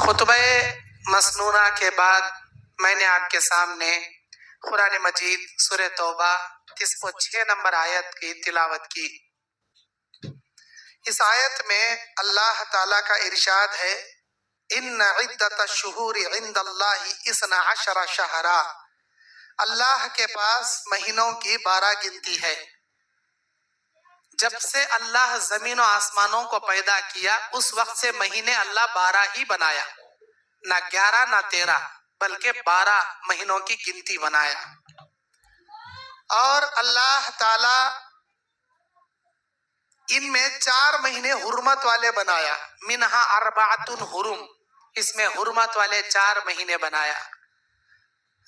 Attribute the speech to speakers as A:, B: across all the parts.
A: خطبہ مسنونہ کے بعد میں نے آپ کے سامنے قرآن مجید سورہ توبہ 6 نمبر آیت کی تلاوت کی۔ اس آیت میں اللہ تعالیٰ کا ارشاد ہے ان عدت الشہور عند اللہ 12 شہرا، اللہ کے پاس مہینوں کی 12 گنتی ہے۔ جب سے اللہ زمین و آسمانوں کو پیدا کیا اس وقت سے مہینے اللہ 12 ہی بنایا، نہ 11 نہ 13 بلکہ 12 مہینوں کی گنتی بنایا۔ اور اللہ تعالی ان میں 4 مہینے حرمت والے بنایا، منہا اربعۃ حرم، اس میں حرمت والے 4 مہینے بنایا۔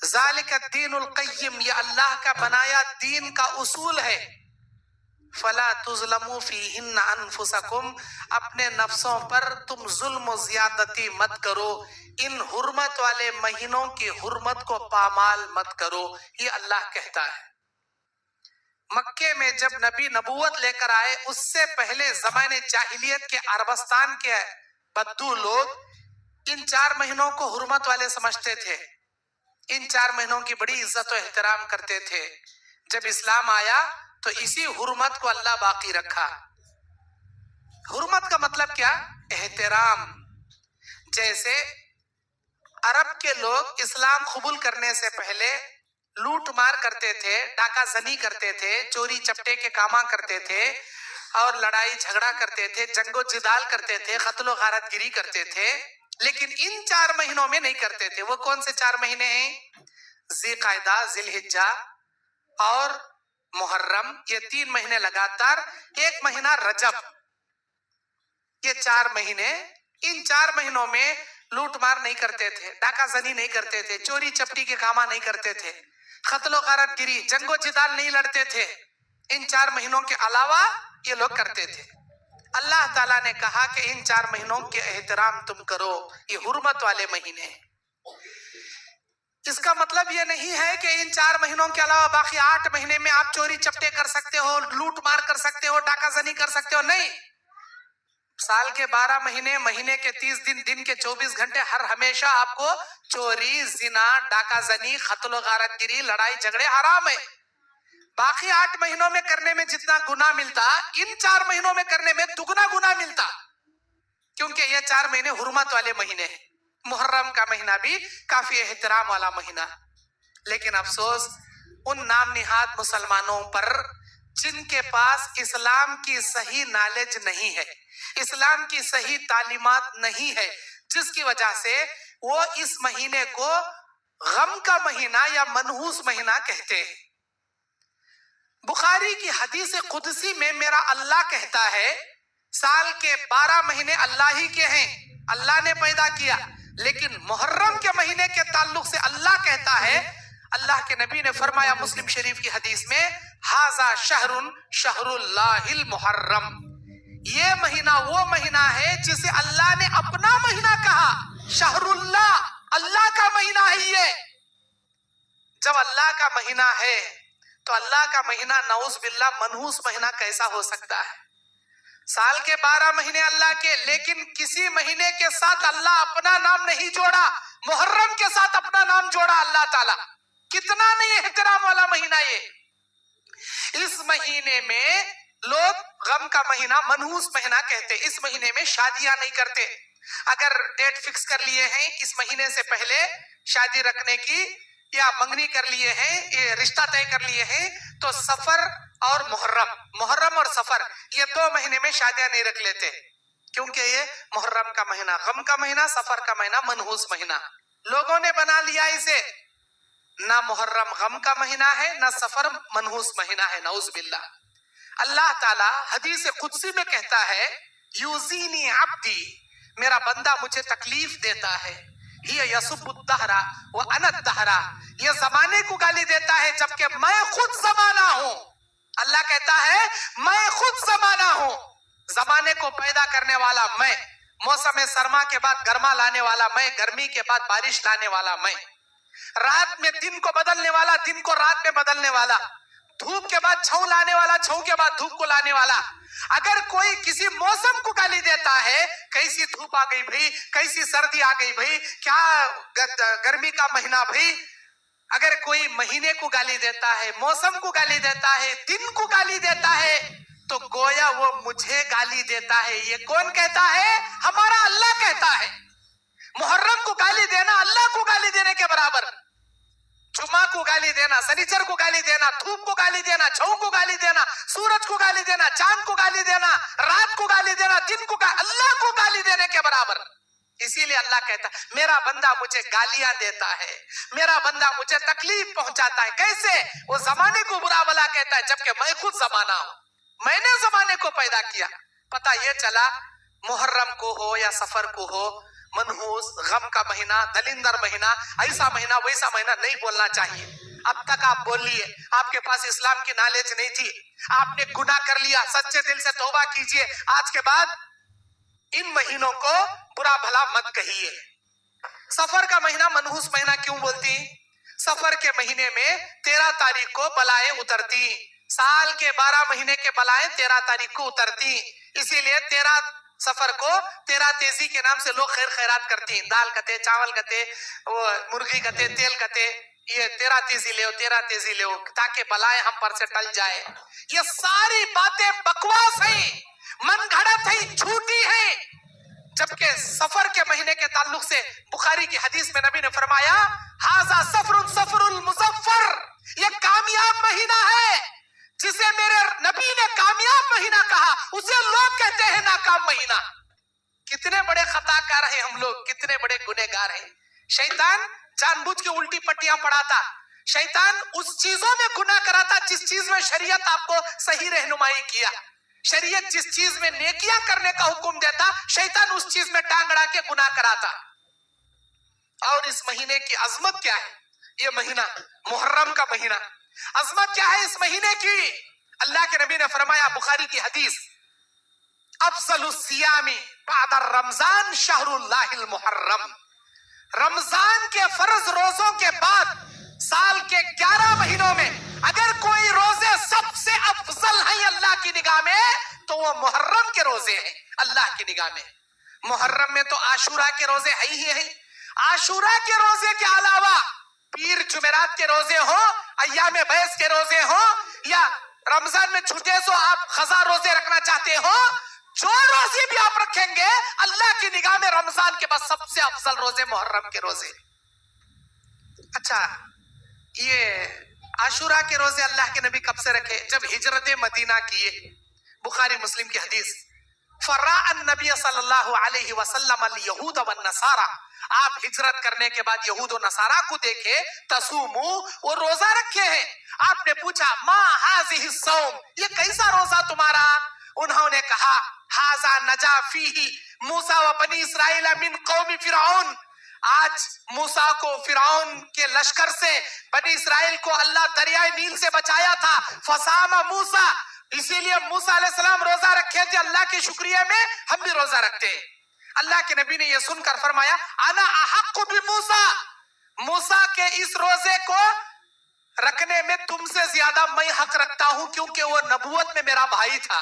A: ذالک الدین القیم، یہ اللہ کا بنایا دین کا اصول ہے۔ فلا تظلموا فیہن انفسکم، اپنے نفسوں پر تم ظلم و زیادتی مت کرو، ان حرمت والے مہینوں کی حرمت کو پامال مت کرو، یہ اللہ کہتا ہے۔ مکے میں جب نبی نبوت لے کر آئے اس سے پہلے زمانے جاہلیت کے عربستان کے بدو لوگ ان 4 مہینوں کو حرمت والے سمجھتے تھے، ان 4 مہینوں کی بڑی عزت و احترام کرتے تھے۔ جب اسلام آیا تو اسی حرمت کو اللہ باقی رکھا۔ حرمت کا مطلب کیا؟ احترام۔ جیسے عرب کے لوگ اسلام قبول کرنے سے پہلے لوٹ مار کرتے تھے، ڈاکہ زنی کرتے تھے، چوری چپٹے کے کاما کرتے تھے اور لڑائی جھگڑا کرتے تھے، جنگ و جدال کرتے تھے، قتل و غارت گیری کرتے تھے، لیکن ان 4 مہینوں میں نہیں کرتے تھے۔ وہ کون سے 4 مہینے ہیں؟ ذی قعدہ، ذی الحجہ اور محرم، یہ 3 مہینے لگاتار، ایک مہینہ رجب، یہ 4 مہینے۔ ان 4 مہینوں میں لوٹ مار نہیں کرتے تھے، ڈاکہ زنی نہیں کرتے تھے، چوری چپٹی کے کاما نہیں کرتے تھے، قتل و غارت گیری، جنگ و جدال نہیں لڑتے تھے۔ ان 4 مہینوں کے علاوہ یہ لوگ کرتے تھے۔ اللہ تعالیٰ نے کہا کہ ان 4 مہینوں کے احترام تم کرو، یہ حرمت والے مہینے ہیں۔ اس کا مطلب یہ نہیں ہے کہ ان 4 مہینوں کے علاوہ باقی 8 مہینے میں آپ چوری چپٹے کر سکتے ہو، لوٹ مار کر سکتے ہو، ڈاکہ زنی کر سکتے ہو، نہیں۔ سال کے 12 مہینے، مہینے کے 30 دن، دن کے 24 گھنٹے، ہر ہمیشہ آپ کو چوری، زنا، ڈاکہ زنی، قتل و غارت گیری، لڑائی جھگڑے حرام ہے۔ باقی 8 مہینوں میں کرنے میں جتنا گناہ ملتا ان 4 مہینوں میں کرنے میں دگنا گناہ ملتا، کیونکہ یہ 4 مہینے حرمت والے مہینے ہیں۔ محرم کا مہینہ بھی کافی احترام والا مہینہ، لیکن افسوس ان نام نہاد مسلمانوں پر جن کے پاس اسلام کی صحیح نالج نہیں ہے، اسلام کی صحیح تعلیمات نہیں ہے، جس کی وجہ سے وہ اس مہینے کو غم کا مہینہ یا منحوس مہینہ کہتے ہیں۔ بخاری کی حدیث قدسی میں میرا اللہ کہتا ہے سال کے 12 مہینے اللہ ہی کے ہیں، اللہ نے پیدا کیا، لیکن محرم کے مہینے کے تعلق سے اللہ کہتا ہے، اللہ کے نبی نے فرمایا مسلم شریف کی حدیث میں، ھذا شہر شہر اللہ المحرم، یہ مہینہ وہ مہینہ ہے جسے اللہ نے اپنا مہینہ کہا، شہر اللہ، اللہ کا مہینہ ہے یہ۔ جب اللہ کا مہینہ ہے تو اللہ کا مہینہ نعوذ باللہ منحوس مہینہ کیسا ہو سکتا ہے؟ سال کے 12 مہینے اللہ کے، لیکن کسی مہینے کے ساتھ اللہ اپنا نام نہیں جوڑا، محرم کے ساتھ اپنا نام جوڑا اللہ تعالیٰ۔ کتنا نہیں احترام والا مہینہ یہ۔ اس مہینے میں لوگ غم کا مہینہ، منحوس مہینہ کہتے، اس مہینے میں شادیاں نہیں کرتے۔ اگر ڈیٹ فکس کر لیے ہیں اس مہینے سے پہلے شادی رکھنے کی، یا منگنی کر لیے ہیں، یہ رشتہ طے کر لیے ہیں، تو سفر اور محرم اور سفر، یہ 2 مہینے میں شادیاں نہیں رکھ لیتے، کیونکہ یہ محرم کا مہینہ غم کا مہینہ، سفر کا مہینہ منحوس مہینہ۔ لوگوں نے بنا لیا اسے، نہ محرم غم کا مہینہ ہے، نہ سفر منحوس مہینہ ہے، نعوذ باللہ۔ اللہ تعالیٰ حدیث قدسی میں کہتا ہے، یوزینی عبدی، میرا بندہ مجھے تکلیف دیتا ہے، یہ یسب الدہر وانا الدہر، یہ زمانے کو گالی دیتا ہے جبکہ میں خود زمانہ ہوں۔ اللہ کہتا ہے میں خود زمانہ ہوں، زمانے کو پیدا کرنے والا میں، موسم سرما کے بعد گرما لانے والا میں، گرمی کے بعد بارش لانے والا میں، رات میں دن کو بدلنے والا، دن کو رات میں بدلنے والا، دھوپ کے بعد چھاؤں لانے والا, چھاؤں کے بعد دھوپ کو لانے والا. اگر کوئی کسی موسم کو گالی دیتا ہے, کیسی دھوپ آ گئی بھائی, کیسی سردی آ گئی بھائی, کیا گرمی کا مہینہ بھائی, اگر کوئی مہینے کو گالی دیتا ہے, موسم کو گالی دیتا ہے, دن کو گالی دیتا ہے, تو گویا وہ مجھے گالی دیتا ہے. یہ کون کہتا ہے؟ ہمارا اللہ کہتا ہے. محرم کو گالی دینا اللہ کو گالی دینے کے برابر. جمعہ کو گالی دینا, سنیچر کو گالی دینا, دھوپ کو گالی دینا, چھاؤں کو گالی دینا, سورج کو گالی دینا, چاند کو گالی دینا, رات کو گالی دینا, دن کو اللہ کو گالی دینے کے برابر. اسی لیے اللہ کہتا ہے میرا بندہ مجھے گالیاں دیتا ہے, میرا بندہ مجھے تکلیف پہنچاتا ہے. کیسے؟ وہ زمانے کو برا بلا کہتا ہے, جبکہ میں خود زمانہ ہوں, میں نے زمانے کو پیدا کیا. پتہ یہ چلا محرم کو ہو یا سفر کو ہو, منحوس, غم کا مہینہ, دلندر مہینہ, ایسا مہینہ ویسا مہینہ نہیں بولنا چاہیے. اب تک آپ بول لیے, آپ کے پاس اسلام کی نالج نہیں تھی, آپ نے گناہ کر لیا, سچے دل سے توبہ کیجئے. آج کے بعد ان مہینوں کو برا بھلا مت کہیے. سفر کا مہینہ منحوس مہینہ کیوں بولتی؟ سفر کے مہینے میں 13 تاریخ کو بلائیں اترتی, سال کے 12 مہینے کے بلائیں 13 تاریخ کو اترتی. اسی لیے 13 سفر کو 13 تیزی کے نام سے لوگ خیر خیرات کرتی ہیں. دال کتے, چاول کتے, مرغی کتے, تیل کتے, یہ 13 تیزی لے, 13 تیزی لے, تاکہ بلائیں ہم پر سے ٹل جائے. یہ ساری باتیں بکواس ہیں, من گھڑت ہیں, جھوٹی ہیں. جبکہ سفر کے مہینے کے تعلق سے بخاری کی حدیث میں نبی نے فرمایا ھذا سفر المظفر, یہ کامیاب مہینہ ہے. جسے میرے نبی نے کامیاب مہینہ کہا, اسے لوگ کہتے ہیں ناکام مہینہ. کتنے بڑے خطا کار ہیں ہم لوگ, کتنے بڑے گنہگار ہیں. شیطان جان بوجھ کے الٹی پٹیاں پڑھاتا, شیطان اس چیزوں میں گناہ کراتا جس چیز میں شریعت آپ کو صحیح رہنمائی کیا. شریعت جس چیز میں نیکیاں کرنے کا حکم دیتا, شیطان اس چیز میں ٹانگ اڑا کے گناہ کراتا. اور اس مہینے کی عظمت کیا ہے؟ یہ مہینہ محرم کا مہینہ, عظمت کیا ہے اس مہینے کی؟ اللہ کے نبی نے فرمایا, بخاری کی حدیث, افضل الصیام بعد الرمضان شہر اللہ المحرم. رمضان کے فرض روزوں کے بعد سال کے 11 مہینوں میں اگر کوئی روزے سب سے افضل ہیں اللہ کی نگاہ میں, تو وہ محرم کے روزے ہیں اللہ کی نگاہ میں. محرم میں تو عاشورہ کے روزے ہی ہیں. عاشورہ کے روزے کے علاوہ پیر جمعرات کے روزے ہوں, ایام بیس کے روزے ہوں, یا رمضان میں چھٹے سو آپ خزاں روزے رکھنا چاہتے ہو, جو روزے بھی آپ رکھیں گے اللہ کی نگاہ میں رمضان کے بعد سب سے افضل روزے محرم کے روزے. اچھا, یہ عاشورہ کے روزے اللہ کے نبی کب سے رکھے؟ جب ہجرت مدینہ کیے. بخاری مسلم کی حدیث, فراء النبی صلی اللہ علیہ وسلم الیہود والنصارى, آپ ہجرت کرنے کے بعد یہود و نصارہ کو دیکھے, تصومو, وہ روزہ رکھے ہیں. آپ نے پوچھا ما ھذہ الصوم, یہ کیسا روزہ تمہارا؟ انہوں نے کہا ھذا نجا فیہ موسیٰ و بنی اسرائیل من قوم فرعون, آج موسیٰ کو فرعون کے لشکر سے, بنی اسرائیل کو اللہ دریائے نیل سے بچایا تھا. فصام موسیٰ, اسی لیے موسیٰ علیہ السلام روزہ رکھے تھے. اللہ کے شکریہ میں ہم بھی روزہ رکھتے ہیں. اللہ کے نبی نے یہ سن کر فرمایا انا احق بموسیٰ, موسیٰ کے اس روزے کو رکھنے میں تم سے زیادہ میں حق رکھتا ہوں, کیونکہ وہ نبوت میں میرا بھائی تھا.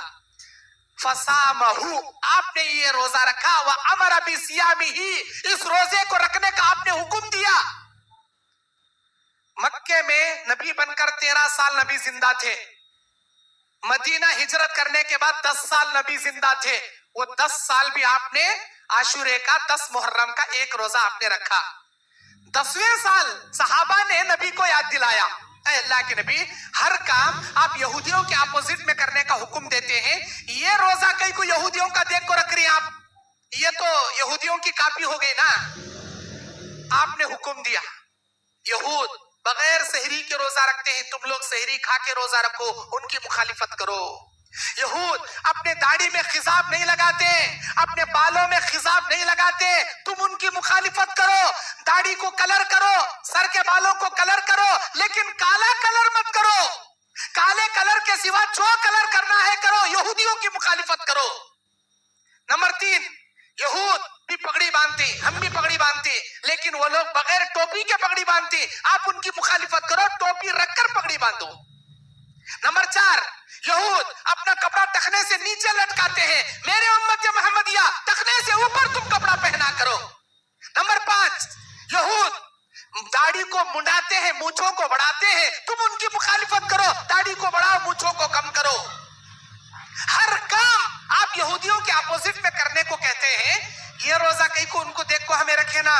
A: فصامہو, آپ نے یہ روزہ رکھا. وَأَمَرَ بِصِيَامِهِ, اس روزے کو رکھنے کا آپ نے حکم دیا. مکے میں نبی بن کر 13 سال نبی زندہ تھے. مدینہ ہجرت کرنے کے بعد 10 سال نبی زندہ تھے. وہ 10 سال بھی آپ نے عاشورے کا, 10 محرم کا ایک روزہ آپ نے رکھا. 10ویں سال صحابہ نے نبی کو یاد دلایا, اے اللہ کے نبی, ہر کام آپ یہودیوں کے اپوزٹ میں کرنے کا حکم دیتے ہیں, یہ روزہ کئی کو یہودیوں کا دیکھ کو رکھ رہی ہیں آپ, یہ تو یہودیوں کی کاپی ہو گئی نا. آپ نے حکم دیا, یہود بغیر سحری کے روزہ رکھتے ہیں, تم لوگ سحری کھا کے روزہ رکھو, ان کی مخالفت کرو. یہود اپنے داڑھی میں خضاب نہیں لگاتے, اپنے بالوں میں خضاب نہیں لگاتے, تم ان کی مخالفت کرو. داڑھی کو کلر کرو, سر کے بالوں کو کلر کرو, لیکن کالا کلر مت کرو. کالے کلر کے سوا جو کلر کرنا ہے کرو, یہودیوں کی مخالفت کرو. نمبر 3, یہود بھی پگڑی باندھتے, ہم بھی پگڑی باندھتے, لیکن وہ لوگ بغیر ٹوپی کے پگڑی باندھتے. آپ ان کی مخالفت کرو, ٹوپی رکھ کر پگڑی باندھو. نیچے لٹکاتے ہیں. میرے امت محمدیہ ٹخنے سے اوپر تم کپڑا پہنا کرو. نمبر 5، یہود داڑھی کو منڈاتے ہیں، مونچھوں کو بڑھاتے ہیں، تم ان کی مخالفت کرو، داڑھی کو بڑھاؤ، مونچھوں کو کم کرو. ہر کام آپ یہودیوں کے اپوزٹ میں کرنے کو کہتے ہیں. یہ روزہ کہیں کو ان کو دیکھ کو ہمیں رکھے نا.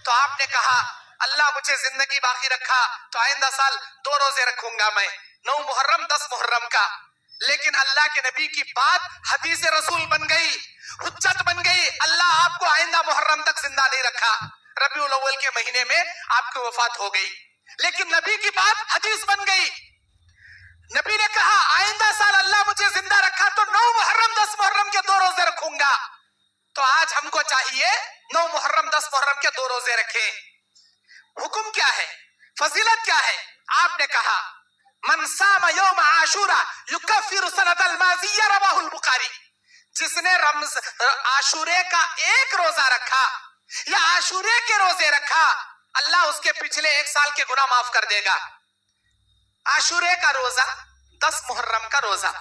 A: تو آپ نے کہا اللہ مجھے زندگی باقی رکھا تو آئندہ سال 2 روزے رکھوں گا میں، 9 محرم 10 محرم کا. لیکن اللہ کے نبی کی بات حدیث رسول بن گئی، حجت بن گئی. اللہ آپ کو آئندہ محرم تک زندہ نہیں رکھا، ربیع الاول کے مہینے میں آپ کی وفات ہو گئی. لیکن نبی کی بات حدیث بن گئی. نبی نے کہا آئندہ سال اللہ مجھے زندہ رکھا تو 9 محرم 10 محرم کے 2 روزے رکھوں گا. تو آج ہم کو چاہیے 9 محرم 10 محرم کے 2 روزے رکھیں. حکم کیا ہے؟ فضیلت کیا ہے؟ آپ نے کہا من صام یوم عاشورہ یکفر سنۃ الماضیہ، رواہ البخاری. جس نے عاشورے کا ایک روزہ رکھا یا عاشورے کے روزے رکھا، اللہ اس کے پچھلے 1 سال کے گناہ معاف کر دے گا. عاشورے کا روزہ، 10 محرم کا روزہ.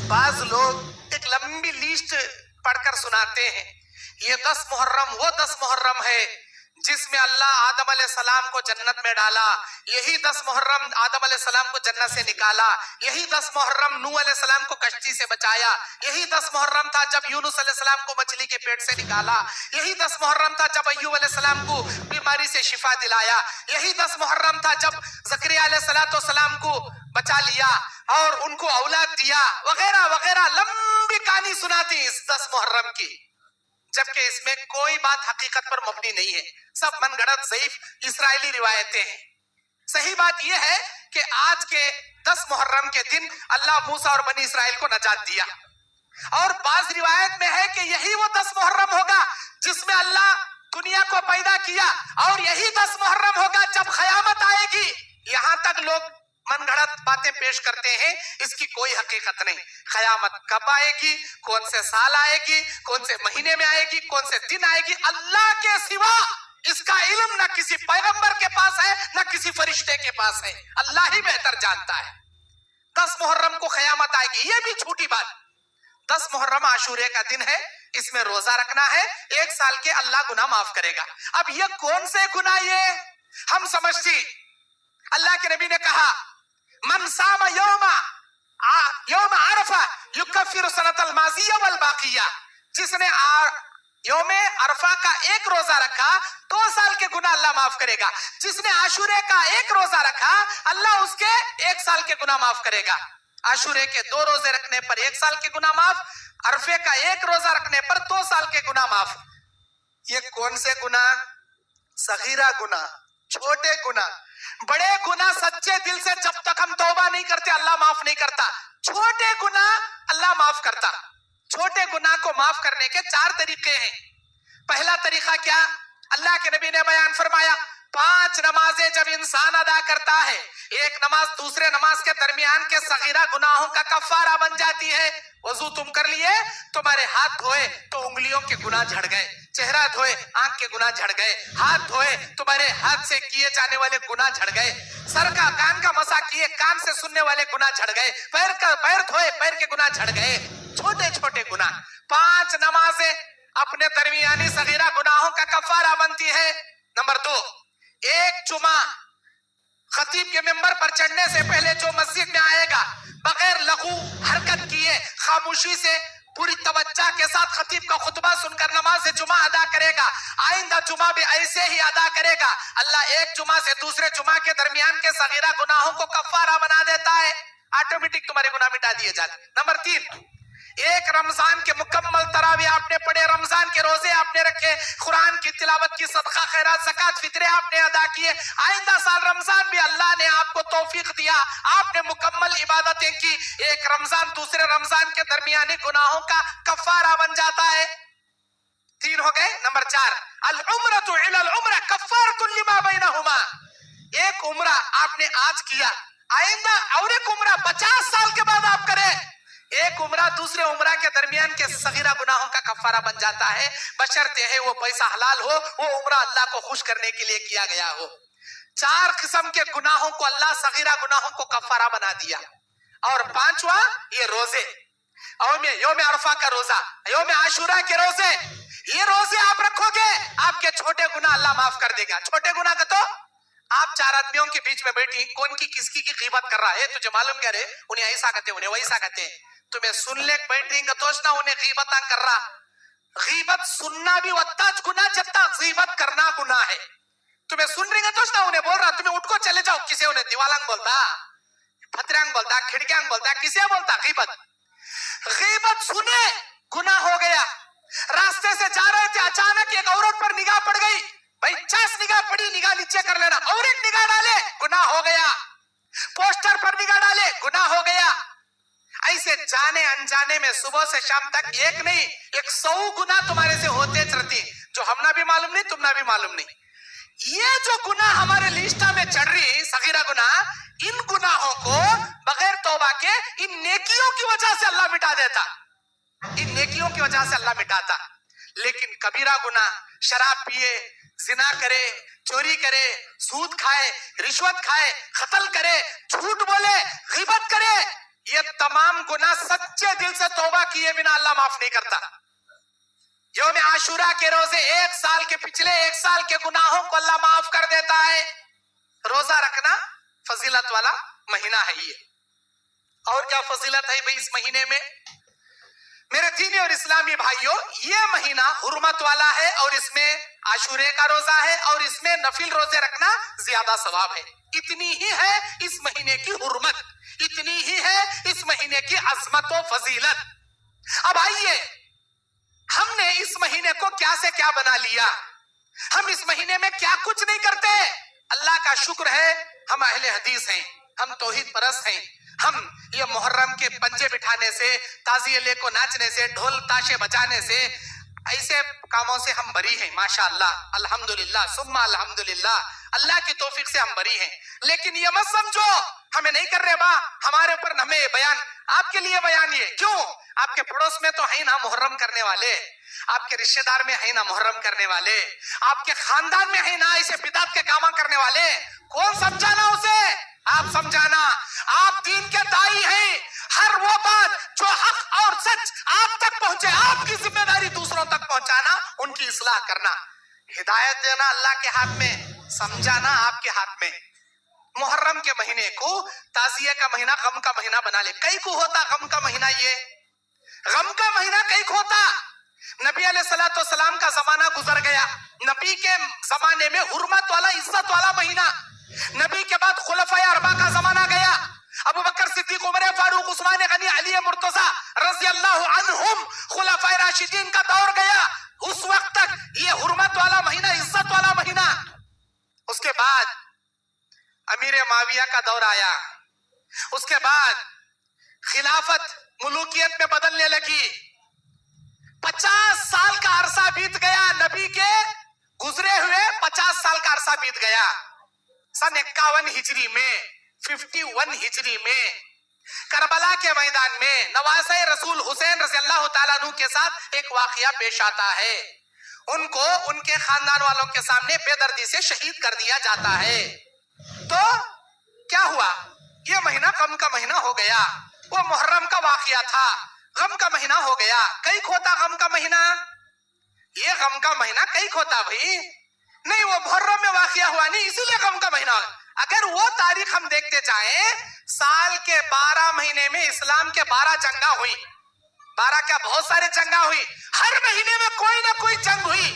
A: بعض لوگ ایک لمبی لیسٹ پڑھ کر سناتے ہیں، یہ 10 محرم وہ 10 محرم ہے جس میں اللہ آدم علیہ السلام کو جنت میں ڈالا، یہی 10 محرم آدم علیہ السلام کو جنت سے نکالا، یہی 10 محرم نوح علیہ السلام کو کشتی سے بچایا، یہی 10 محرم تھا جب یونس علیہ السلام کو مچھلی کے پیٹ سے نکالا، یہی 10 محرم تھا جب ایوب علیہ السلام کو بیماری سے شفا دلایا، یہی 10 محرم تھا جب زکریا علیہ السلام کو بچا لیا اور ان کو اولاد دیا، وغیرہ وغیرہ. لمبی کہانی سناتی اس 10 محرم کی، جبکہ اس میں کوئی بات حقیقت پر مبنی نہیں ہے، سب من گھڑت ضعیف اسرائیلی روایتیں ہیں. صحیح بات یہ ہے کہ آج کے 10 محرم کے دن اللہ موسیٰ اور بنی اسرائیل کو نجات دیا، اور بعض روایت میں ہے کہ یہی وہ 10 محرم ہوگا جس میں اللہ دنیا کو پیدا کیا، اور یہی 10 محرم ہوگا جب قیامت آئے گی. یہاں تک لوگ من گھڑت باتیں پیش کرتے ہیں، اس کی کوئی حقیقت نہیں. قیامت کب آئے گی، کون سے سال آئے گی، کون سے مہینے میں آئے گی، کون سے دن آئے گی، اللہ کے سوا اس کا علم نہ کسی پیغمبر کے پاس ہے نہ کسی فرشتے کے پاس ہے. اللہ ہی بہتر جانتا ہے. 10 محرم کو قیامت آئے گی، یہ بھی چھوٹی بات. 10 محرم عاشورے کا دن ہے، اس میں روزہ رکھنا ہے، 1 سال کے اللہ گناہ معاف کرے گا. اب یہ کون سے گناہ؟ یہ ہم سمجھتی. اللہ کے نبی نے کہا من صام یوم عرفہ یکفر سنۃ الماضیہ والباقیہ. جس نے یوم عرفہ کا 1 روزہ رکھا 2 سال کے گناہ اللہ معاف کرے گا. جس نے عاشورے کا 1 روزہ رکھا اللہ اس کے 1 سال کے گناہ معاف کرے گا. عاشورے کے 2 روزے رکھنے پر 1 سال کے گناہ معاف، عرفے کا 1 روزہ رکھنے پر 2 سال کے گناہ معاف. یہ کون سے گناہ؟ صغیرہ گناہ، چھوٹے گناہ. بڑے گناہ سچے دل سے جب تک ہم توبہ نہیں کرتے اللہ معاف نہیں کرتا. چھوٹے گناہ اللہ معاف کرتا. چھوٹے گناہ کو معاف کرنے کے 4 طریقے ہیں. پہلا طریقہ کیا؟ اللہ کے نبی نے بیان فرمایا 5 نمازیں جب انسان ادا کرتا ہے، ایک نماز دوسرے نماز کے درمیان کے صغیرہ گناہوں کا کفارہ بن جاتی ہے. وضو تم کر لیے، تمہارے ہاتھ دھوئے تو انگلیوں کے گناہ جھڑ گئے، چہرہ دھوئے آنکھ کے گناہ جھڑ گئے، ہاتھ دھوئے تمہارے ہاتھ سے کیے جانے والے گناہ جھڑ گئے، سر کا کان کا مسح کیے کان سے سننے والے گناہ جھڑ گئے، پیر دھوئے پیر کے گناہ جھڑ گئے. چھوٹے چھوٹے گناہ. 5 نمازیں اپنے درمیانی صغیرہ گناہوں کا کفارہ بنتی ہے. نمبر 2، ایک جمعہ خطیب کے ممبر پر چڑھنے سے پہلے جو مسجد میں آئے گا بغیر لغو حرکت کیے خاموشی سے پوری توجہ کے ساتھ خطیب کا خطبہ سن کر نماز جمعہ ادا کرے گا، آئندہ جمعہ بھی ایسے ہی ادا کرے گا، اللہ ایک جمعہ سے دوسرے جمعہ کے درمیان کے صغیرہ گناہوں کو کفارہ بنا دیتا ہے. آٹومیٹک تمہارے گناہ مٹا دیے جاتے. نمبر 3، ایک رمضان کے مکمل تراویح آپ نے پڑھے، رمضان کے روزے آپ نے رکھے، قرآن کی تلاوت کی، صدقہ خیرات زکوٰۃ فطرے آپ نے ادا کیے، آئندہ سال رمضان بھی اللہ نے آپ کو توفیق دیا، آپ نے مکمل عبادتیں کی، ایک رمضان دوسرے رمضان کے درمیانی گناہوں کا کفارہ بن جاتا ہے. 3 ہو گئے. نمبر 4، العمرۃ الی العمرہ کفارۃ لما بینہما. ایک عمرہ آپ نے آج کیا، آئندہ اور ایک عمرہ 50 سال کے بعد آپ کریں، ایک عمرہ دوسرے عمرہ کے درمیان کے صغیرہ گناہوں کا کفارہ بن جاتا ہے، بشرطے ہے وہ پیسہ حلال ہو، وہ عمرہ اللہ کو خوش کرنے کے لیے کیا گیا ہو. 4 قسم کے گناہوں کو اللہ صغیرہ گناہوں کو کفارہ بنا دیا. اور 5واں یہ روزے. یوم عرفہ کا روزہ، یوم عاشورہ کے روزے، یہ روزے آپ رکھو گے آپ کے چھوٹے گناہ اللہ معاف کر دے گا. چھوٹے گناہ کا تو آپ چار آدمیوں کے بیچ میں بیٹھی کون کی کس کی غیبت کر رہا ہے تجھے معلوم کیا رے انہیں ایسا کہتے انہیں ویسا کہتے تمہیں سن لے بیٹھ رہی تو نہ انہیں غیبت کر رہا. غیبت سننا بھی وتا گناہ جتا غیبت کرنا گناہ ہے. تمہیں سن رہی تو نہ انہیں بول رہا تمہیں اٹھ کو چلے جاؤ. کسے انہیں دیوالانگ بولتا پترانگ بولتا کھڑکیاں بولتا کسے بولتا غیبت. غیبت سنے گناہ ہو گیا. راستے سے جا رہے تھے اچانک ایک عورت پر نگاہ پڑ گئی. بھائی 50 نگاہ پڑی نگاہ نیچے کر لینا اور ایک نگاہ ڈالے گناہ ہو گیا. پوسٹر پر نگاہ ڈالے گناہ ہو گیا. ایسے جانے انجانے میں صبح سے شام تک ایک نہیں 100 گناہ تمہارے سے ہوتے چلتی جو ہم نہ بھی معلوم نہیں تم نہ بھی معلوم نہیں. یہ جو گناہ ہمارے لسٹہ میں چڑھ رہی صغیرہ گناہ ان گناہوں کو بغیر توبہ کے ان نیکیوں کی وجہ سے اللہ مٹا دیتا. ان نیکیوں کی وجہ سے اللہ مٹاتا. لیکن کبیرہ گناہ شراب پیے زنا کرے چوری کرے سود کھائے رشوت کھائے قتل کرے جھوٹ بولے غیبت کرے یہ تمام گناہ سچے دل سے توبہ کیے بنا اللہ معاف نہیں کرتا. یوم عاشورہ کے روزے ایک سال کے پچھلے ایک سال کے گناہوں کو اللہ معاف کر دیتا ہے. روزہ رکھنا فضیلت والا مہینہ ہے یہ. اور کیا فضیلت ہے بھئی اس مہینے میں میرے دینی اور اسلامی بھائیوں. یہ مہینہ حرمت والا ہے اور اس میں عاشورے کا روزہ ہے اور اس میں نفل روزے رکھنا زیادہ ثواب ہے. اتنی ہی ہے اس مہینے کی حرمت, اتنی ہی ہے اس مہینے کی عظمت و فضیلت. اب آئیے ہم نے اس مہینے کو کیا سے کیا بنا لیا. ہم اس مہینے میں کیا کچھ نہیں کرتے. اللہ کا شکر ہے ہم اہل حدیث ہیں, ہم توحید پرست ہیں. ہم یہ محرم کے پنجے بٹھانے سے تازیے کو ناچنے سے ڈھول تاشے بجانے سے ایسے کاموں سے ہم بری ہیں ماشاءاللہ الحمدللہ ثم الحمدللہ. اللہ کی توفیق سے ہم بری ہیں. لیکن یہ مت سمجھو ہمیں نہیں کر رہے با ہمارے اوپر ہمیں بیان آپ کے لیے بیان یہ کیوں. آپ کے پڑوس میں تو ہیں نا محرم کرنے والے, آپ کے رشتہ دار میں ہیں نا محرم کرنے والے, آپ کے خاندان میں ہیں نا ایسے بدعت کے کام کرنے والے. کون سمجھانا اسے آپ سمجھانا. آپ دین کے دائی ہیں. ہر وہ بات جو حق اور سچ آپ تک پہنچے آپ کی ذمہ داری دوسروں تک پہنچانا, ان کی اصلاح کرنا. ہدایت دینا اللہ کے ہاتھ میں, سمجھانا آپ کے ہاتھ میں. محرم کے مہینے کو تعزیہ کا مہینہ غم کا مہینہ بنا لے. کئی کو ہوتا غم کا مہینہ, یہ غم کا مہینہ کئی کو ہوتا. نبی علیہ الصلوۃ والسلام کا زمانہ گزر گیا. نبی کے زمانے میں حرمت والا عزت والا مہینہ. نبی کے بعد خلفائے اربعہ کا زمانہ گیا. ابو بکر صدیق عمر فاروق عثمان غنی علی مرتضی رضی اللہ عنہم خلفائے راشدین کا دور گیا. اس وقت تک یہ حرمت والا مہینہ عزت والا مہینہ. اس کے بعد امیر معاویہ کا دور آیا. اس کے بعد خلافت ملوکیت میں بدلنے لگی. 50 سال کا عرصہ بیت گیا. نبی کے گزرے ہوئے 50 سال کا عرصہ بیت گیا. سن 51 ہجری میں 51 ہجری میں کربلا کے میدان میں نواسۂ رسول حسین رضی اللہ تعالیٰ عنہ کے ساتھ ایک واقعہ پیش آتا ہے. ان کو ان کے خاندان والوں کے سامنے بے دردی سے شہید کر دیا جاتا ہے. تو کیا ہوا, یہ مہینہ غم کا مہینہ ہو گیا. وہ محرم کا واقعہ تھا, غم کا مہینہ ہو گیا. کئی کھوتا غم کا مہینہ, یہ غم کا مہینہ کئی کھوتا بھائی نہیں. وہ محرم میں واقعہ ہوا نہیں اسی لیے غم کا مہینہ. اگر وہ تاریخ ہم دیکھتے جائیں, سال کے 12 مہینے میں اسلام کے 12 جنگاں ہوئی. 12 کیا بہت سارے جنگاں ہوئی. ہر مہینے میں کوئی نہ کوئی جنگ ہوئی.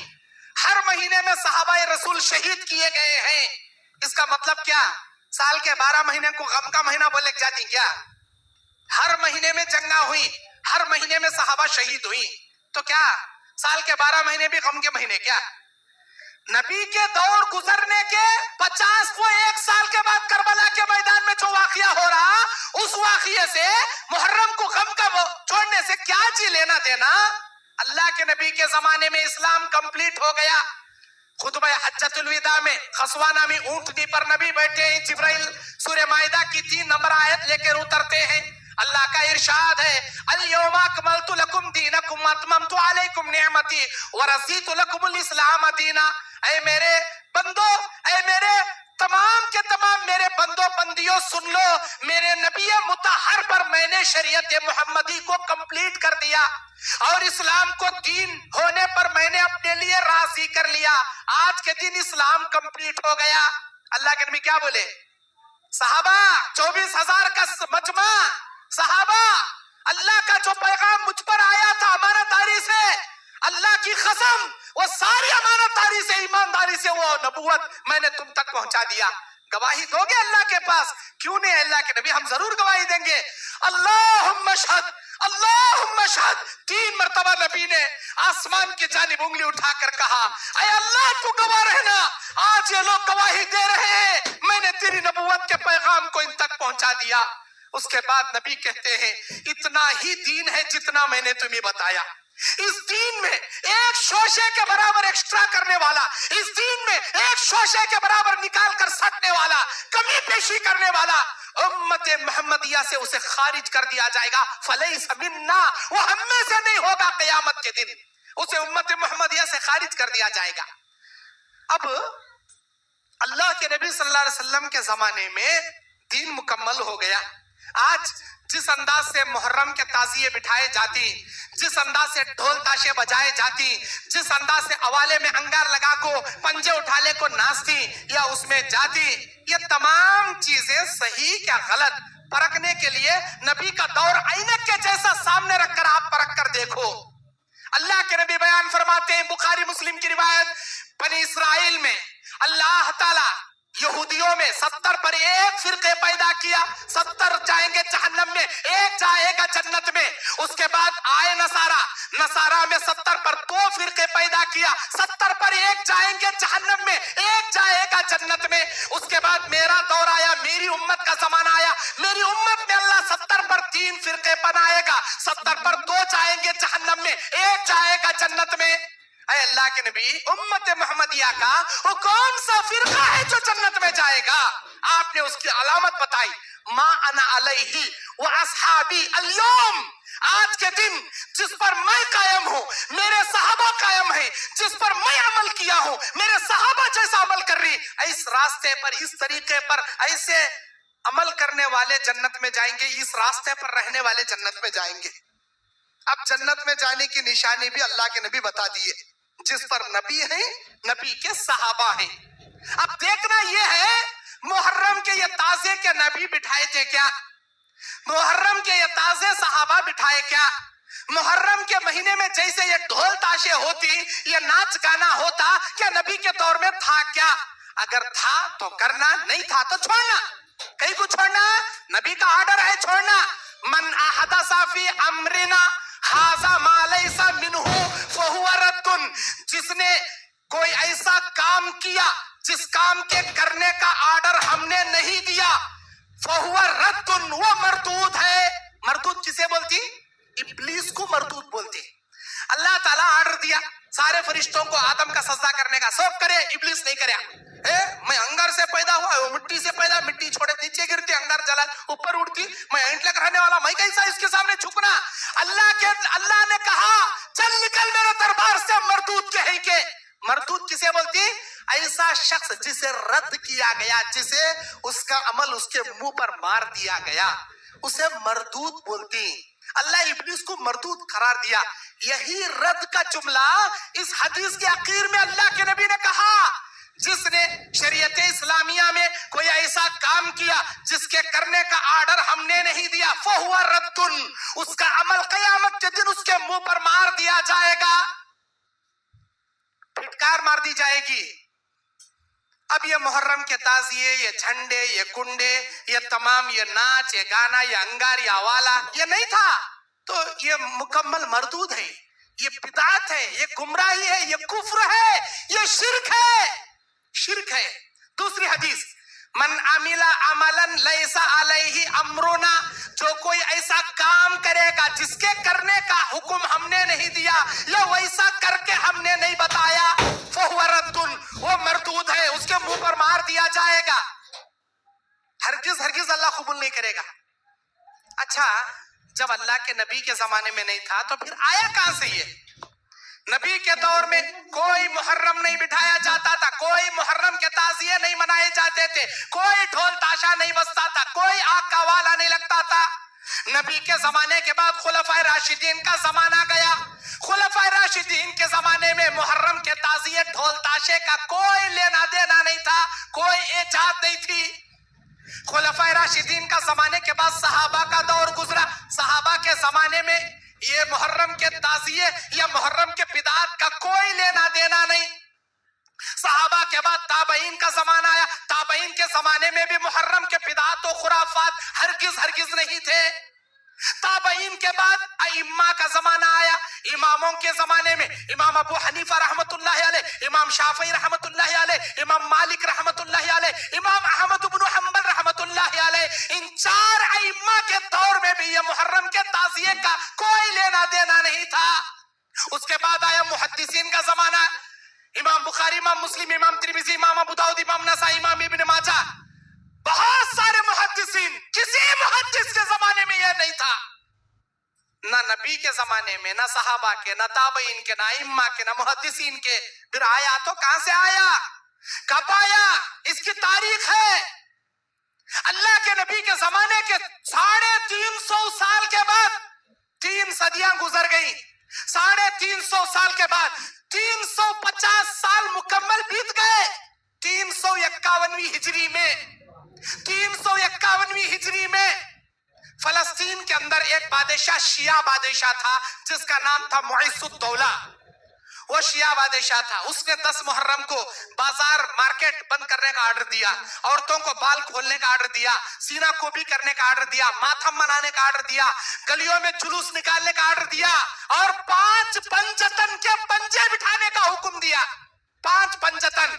A: ہر مہینے میں صحابہ رسول شہید کیے گئے ہیں. اس کا مطلب کیا, سال کے 12 مہینے کو غم کا مہینہ بولے جاتی کیا. ہر مہینے میں جنگاں ہوئی, ہر مہینے میں صحابہ شہید ہوئی. تو کیا سال کے 12 مہینے بھی غم کے مہینے کیا. نبی کے دور گزرنے کے 50 کو ایک سال کے بعد کربلا کے میدان میں جو واقعہ ہو رہا, اس واقعے سے محرم کو غم کا چھوڑنے سے کیا جی لینا دینا. اللہ کے نبی کے زمانے میں اسلام کمپلیٹ ہو گیا. خطبہ حجۃ الوداع میں خصوہ نامی اونٹنی پر نبی بیٹھے ہیں. جبرائیل سورہ مائدہ کی 3 نمبر آیت لے کر اترتے ہیں. اللہ کا ارشاد ہے الیوم اکملت لکم دینکم واتممت علیکم نعمتی ورضیت لکم الاسلام دینا. اے میرے بندو, اے میرے تمام کے تمام میرے بندو بندی یہودیوں سن لو، میرے نبی مطہر پر میں نے شریعت محمدی کو کمپلیٹ کر دیا اور اسلام کو دین ہونے پر میں نے اپنے لیے راضی کر لیا. آج کے دن اسلام کمپلیٹ ہو گیا. اللہ کے نبی کیا بولے؟ صحابہ 24,000 کا مجمع، صحابہ اللہ کا جو پیغام مجھ پر آیا تھا امانت داری سے، اللہ کی قسم وہ ساری امانت داری سے، ایمانداری سے وہ نبوت میں نے تم تک پہنچا دیا. گواہی دو گے اللہ کے پاس؟ کیوں نہیں اللہ کے نبی، ہم ضرور گواہی دیں گے. اللہم اشہد، اللہم اشہد. 3 مرتبہ نبی نے آسمان کی جانب انگلی اٹھا کر کہا اے اللہ تو گواہ رہنا، آج یہ لوگ گواہی دے رہے ہیں میں نے تیری نبوت کے پیغام کو ان تک پہنچا دیا. اس کے بعد نبی کہتے ہیں اتنا ہی دین ہے جتنا میں نے تمہیں بتایا. اس دین میں ایک شوشے کے برابر ایکسٹرا کرنے والا، اس دین میں ایک شوشے کے برابر نکال کر سٹنے والا، کمی پیشی کرنے والا، امت محمدیہ سے اسے خارج کر دیا جائے گا. فلیس منا، وہ ہم میں سے نہیں ہوگا. قیامت کے دن اسے امت محمدیہ سے خارج کر دیا جائے گا. اب اللہ کے نبی صلی اللہ علیہ وسلم کے زمانے میں دین مکمل ہو گیا. آج جس انداز سے محرم کے تعزیے بٹھائے جاتی، جس انداز سے ڈھول تاشے بجائے جاتی، جس انداز سے اوالے میں انگار لگا کو پنجے اٹھا لے کو ناچتی یا اس میں جاتی، یہ تمام چیزیں صحیح کیا غلط پرکھنے کے لیے نبی کا دور عینک کے جیسا سامنے رکھ کر آپ پرکھ کر دیکھو. اللہ کے نبی بیان فرماتے ہیں، بخاری مسلم کی روایت، بنی اسرائیل میں اللہ تعالی یہودیوں میں 70 پر ایک فرقے پیدا کیا. 70 جائیں گے جہنم میں، ایک جائے گا جنت میں. اس کے بعد آئے نصارہ میں 70 پر 2 فرقے پیدا کیا. 70 پر ایک جائیں گے جہنم میں، ایک جائے گا جنت میں. اس کے بعد میرا دور آیا، میری امت کا زمانہ آیا. میری امت میں اللہ 70 پر 3 فرقے بنائے گا. 70 پر 2 جائیں گے جہنم میں، ایک جائے گا جنت میں. اے اللہ کے نبی، امت محمدیہ کا وہ کون سا فرقہ ہے جو جنت میں جائے گا؟ آپ نے اس کی علامت بتائی، ما انا علیہ و اصحابی اليوم. آج کے دن جس پر میں قائم ہوں، میرے صحابہ قائم ہیں، جس پر میں عمل کیا ہوں، میرے صحابہ جیسا عمل کر رہی، اس راستے پر، اس طریقے پر ایسے عمل کرنے والے جنت میں جائیں گے، اس راستے پر رہنے والے جنت میں جائیں گے. اب جنت میں جانے کی نشانی بھی اللہ کے نبی بتا دیے، جس پر نبی ہیں، نبی کے صحابہ ہیں. اب دیکھنا یہ ہے، محرم کے یہ تازے کے نبی بٹھائے تھے کیا؟ محرم کے یہ تازے صحابہ بٹھائے کیا؟ محرم کے مہینے میں جیسے یہ ڈھول تاشے ہوتی، یہ ناچ گانا ہوتا، کیا نبی کے دور میں تھا کیا؟ اگر تھا تو کرنا، نہیں تھا تو چھوڑنا. کہیں کو چھوڑنا نبی کا آرڈر ہے، چھوڑنا. من احدث فی امرنا ھذا ما لیس منہ فہو رد. جس نے کوئی ایسا کام کیا جس کام کے کرنے کا آرڈر ہم نے نہیں دیا، فہو رد، وہ مردود ہے. مردود کسے بولتی؟ ابلیس کو مردود بولتی. اللہ تعالیٰ آرڈر دیا سارے فرشتوں کو آدم کا سجدہ کرنے کا، سب کرے، ابلیس نہیں کریا. میں انگار سے پیدا ہوا، وہ مٹی سے پیدا، مٹی چھوڑے نیچے گرتی، انگار جلا اوپر اڑتی، میں اینٹ لگ رہنے والا، میں کیسا اس کے سامنے جھکنا؟ اللہ نے کہا چل نکل میرے دربار سے، مردود کہیں کہ. مردود کسے بولتی؟ ایسا شخص جسے رد کیا گیا، جسے اس کا عمل اس کے منہ پر مار دیا گیا، اسے مردود بولتی. اللہ ابلیس کو مردود قرار دیا. یہی رد کا جملہ اس حدیث کے اخیر میں اللہ کے نبی نے کہا، جس نے شریعت اسلامیہ میں کوئی ایسا کام کیا جس کے کرنے کا آرڈر ہم نے نہیں دیا، فہو رد، اس کا عمل قیامت کے دن اس کے منہ پر مار دیا جائے گا، پھٹکار مار دی جائے گی. اب یہ محرم کے تعزیے، یہ جھنڈے، یہ کنڈے، یہ تمام یہ ناچ، یہ گانا، یہ انگار، یہ حوالہ، یہ نہیں تھا تو یہ مکمل مردود ہے، یہ بدعت ہے، یہ گمراہی ہے، یہ کفر ہے، یہ شرک ہے، شرک ہے. دوسری حدیث، من عمل عملا لیس علیہ امرنا، جو کوئی ایسا کام کرے گا جس کے کرنے کا حکم ہم نے نہیں دیا یا ویسا کر کے ہم نے نہیں بتایا، فہو رد، وہ مردود ہے، اس کے منہ پر مار دیا جائے گا. ہرگز ہرگز اللہ قبول نہیں کرے گا. اچھا، جب اللہ کے نبی کے زمانے میں نہیں تھا تو پھر آیا کہاں سے یہ؟ نبی کے دور میں کوئی محرم نہیں بٹھایا جاتا تھا، کوئی محرم کے تعزیے نہیں منائے جاتے تھے، کوئی ڈھول تاشا نہیں بجتا تھا، کوئی آگ کا والا نہیں لگتا تھا۔ نبی کے زمانے کے بعد خلفائے راشدین کا زمانہ گیا، خلفائے راشدین کے زمانے میں محرم کے تعزیے ڈھول تاشے کا کوئی لینا دینا نہیں تھا، کوئی ایجاد نہیں تھی۔ خلفائے راشدین کا زمانے کے بعد صحابہ کا دور گزرا، صحابہ کے زمانے میں یہ محرم کے تعزیے یا محرم کے بدعات کا کوئی لینا دینا نہیں۔ صحابہ کے بعد تابعین کا زمانہ آیا، تابعین کے زمانے میں بھی محرم کے بدعات و خرافات ہرگز نہیں تھے۔ تابعین کے بعد ائمہ کا زمانہ آیا، اماموں کے زمانے میں امام ابو حنیفہ رحمت اللہ علیہ، امام شافعی رحمت اللہ علیہ، امام مالک رحمت اللہ علیہ، امام احمد بن حنبل رحمت اللہ علیہ، ان چار ائمہ کے دور میں بھی یہ محرم کے تعزیے کا کوئی لینا دینا نہیں تھا۔ اس کے بعد آیا محدثین کا زمانہ، امام بخاری، امام مسلم، امام ترمذی، امام ابو داؤد، امام نسائی، امام ابن ماجہ، بہت سارے محدثین، کسی محدث کے زمانے میں یہ نہیں تھا، نہ نبی کے زمانے میں، نہ صحابہ کے، نہ تابعین کے، نہ ائمہ کے، نہ محدثین کے۔ پھر آیا تو کہاں سے آیا؟ کب آیا؟ اس کی تاریخ ہے۔ اللہ کے نبی کے زمانے کے 350 سال کے بعد 3 صدیاں گزر گئیں، 350 سال کے بعد 350 سال مکمل بیت گئے۔ 351ویں ہجری میں 351ویں ہجری میں فلسطین کے اندر ایک بادشاہ، شیعہ بادشاہ تھا جس کا نام تھا معز الدولہ۔ وہ شیعہ بادشاہ تھا، اس نے 10 محرم کو بازار مارکیٹ بند کرنے کا آرڈر دیا، عورتوں کو بال کھولنے کا آرڈر دیا، سینہ کوبی کرنے کا آرڈر دیا، ماتھم منانے کا آرڈر دیا، گلیوں میں جلوس نکالنے کا آرڈر دیا، اور 5 پنجتن کے پنجے بٹھانے کا حکم دیا۔ 5 پنجتن،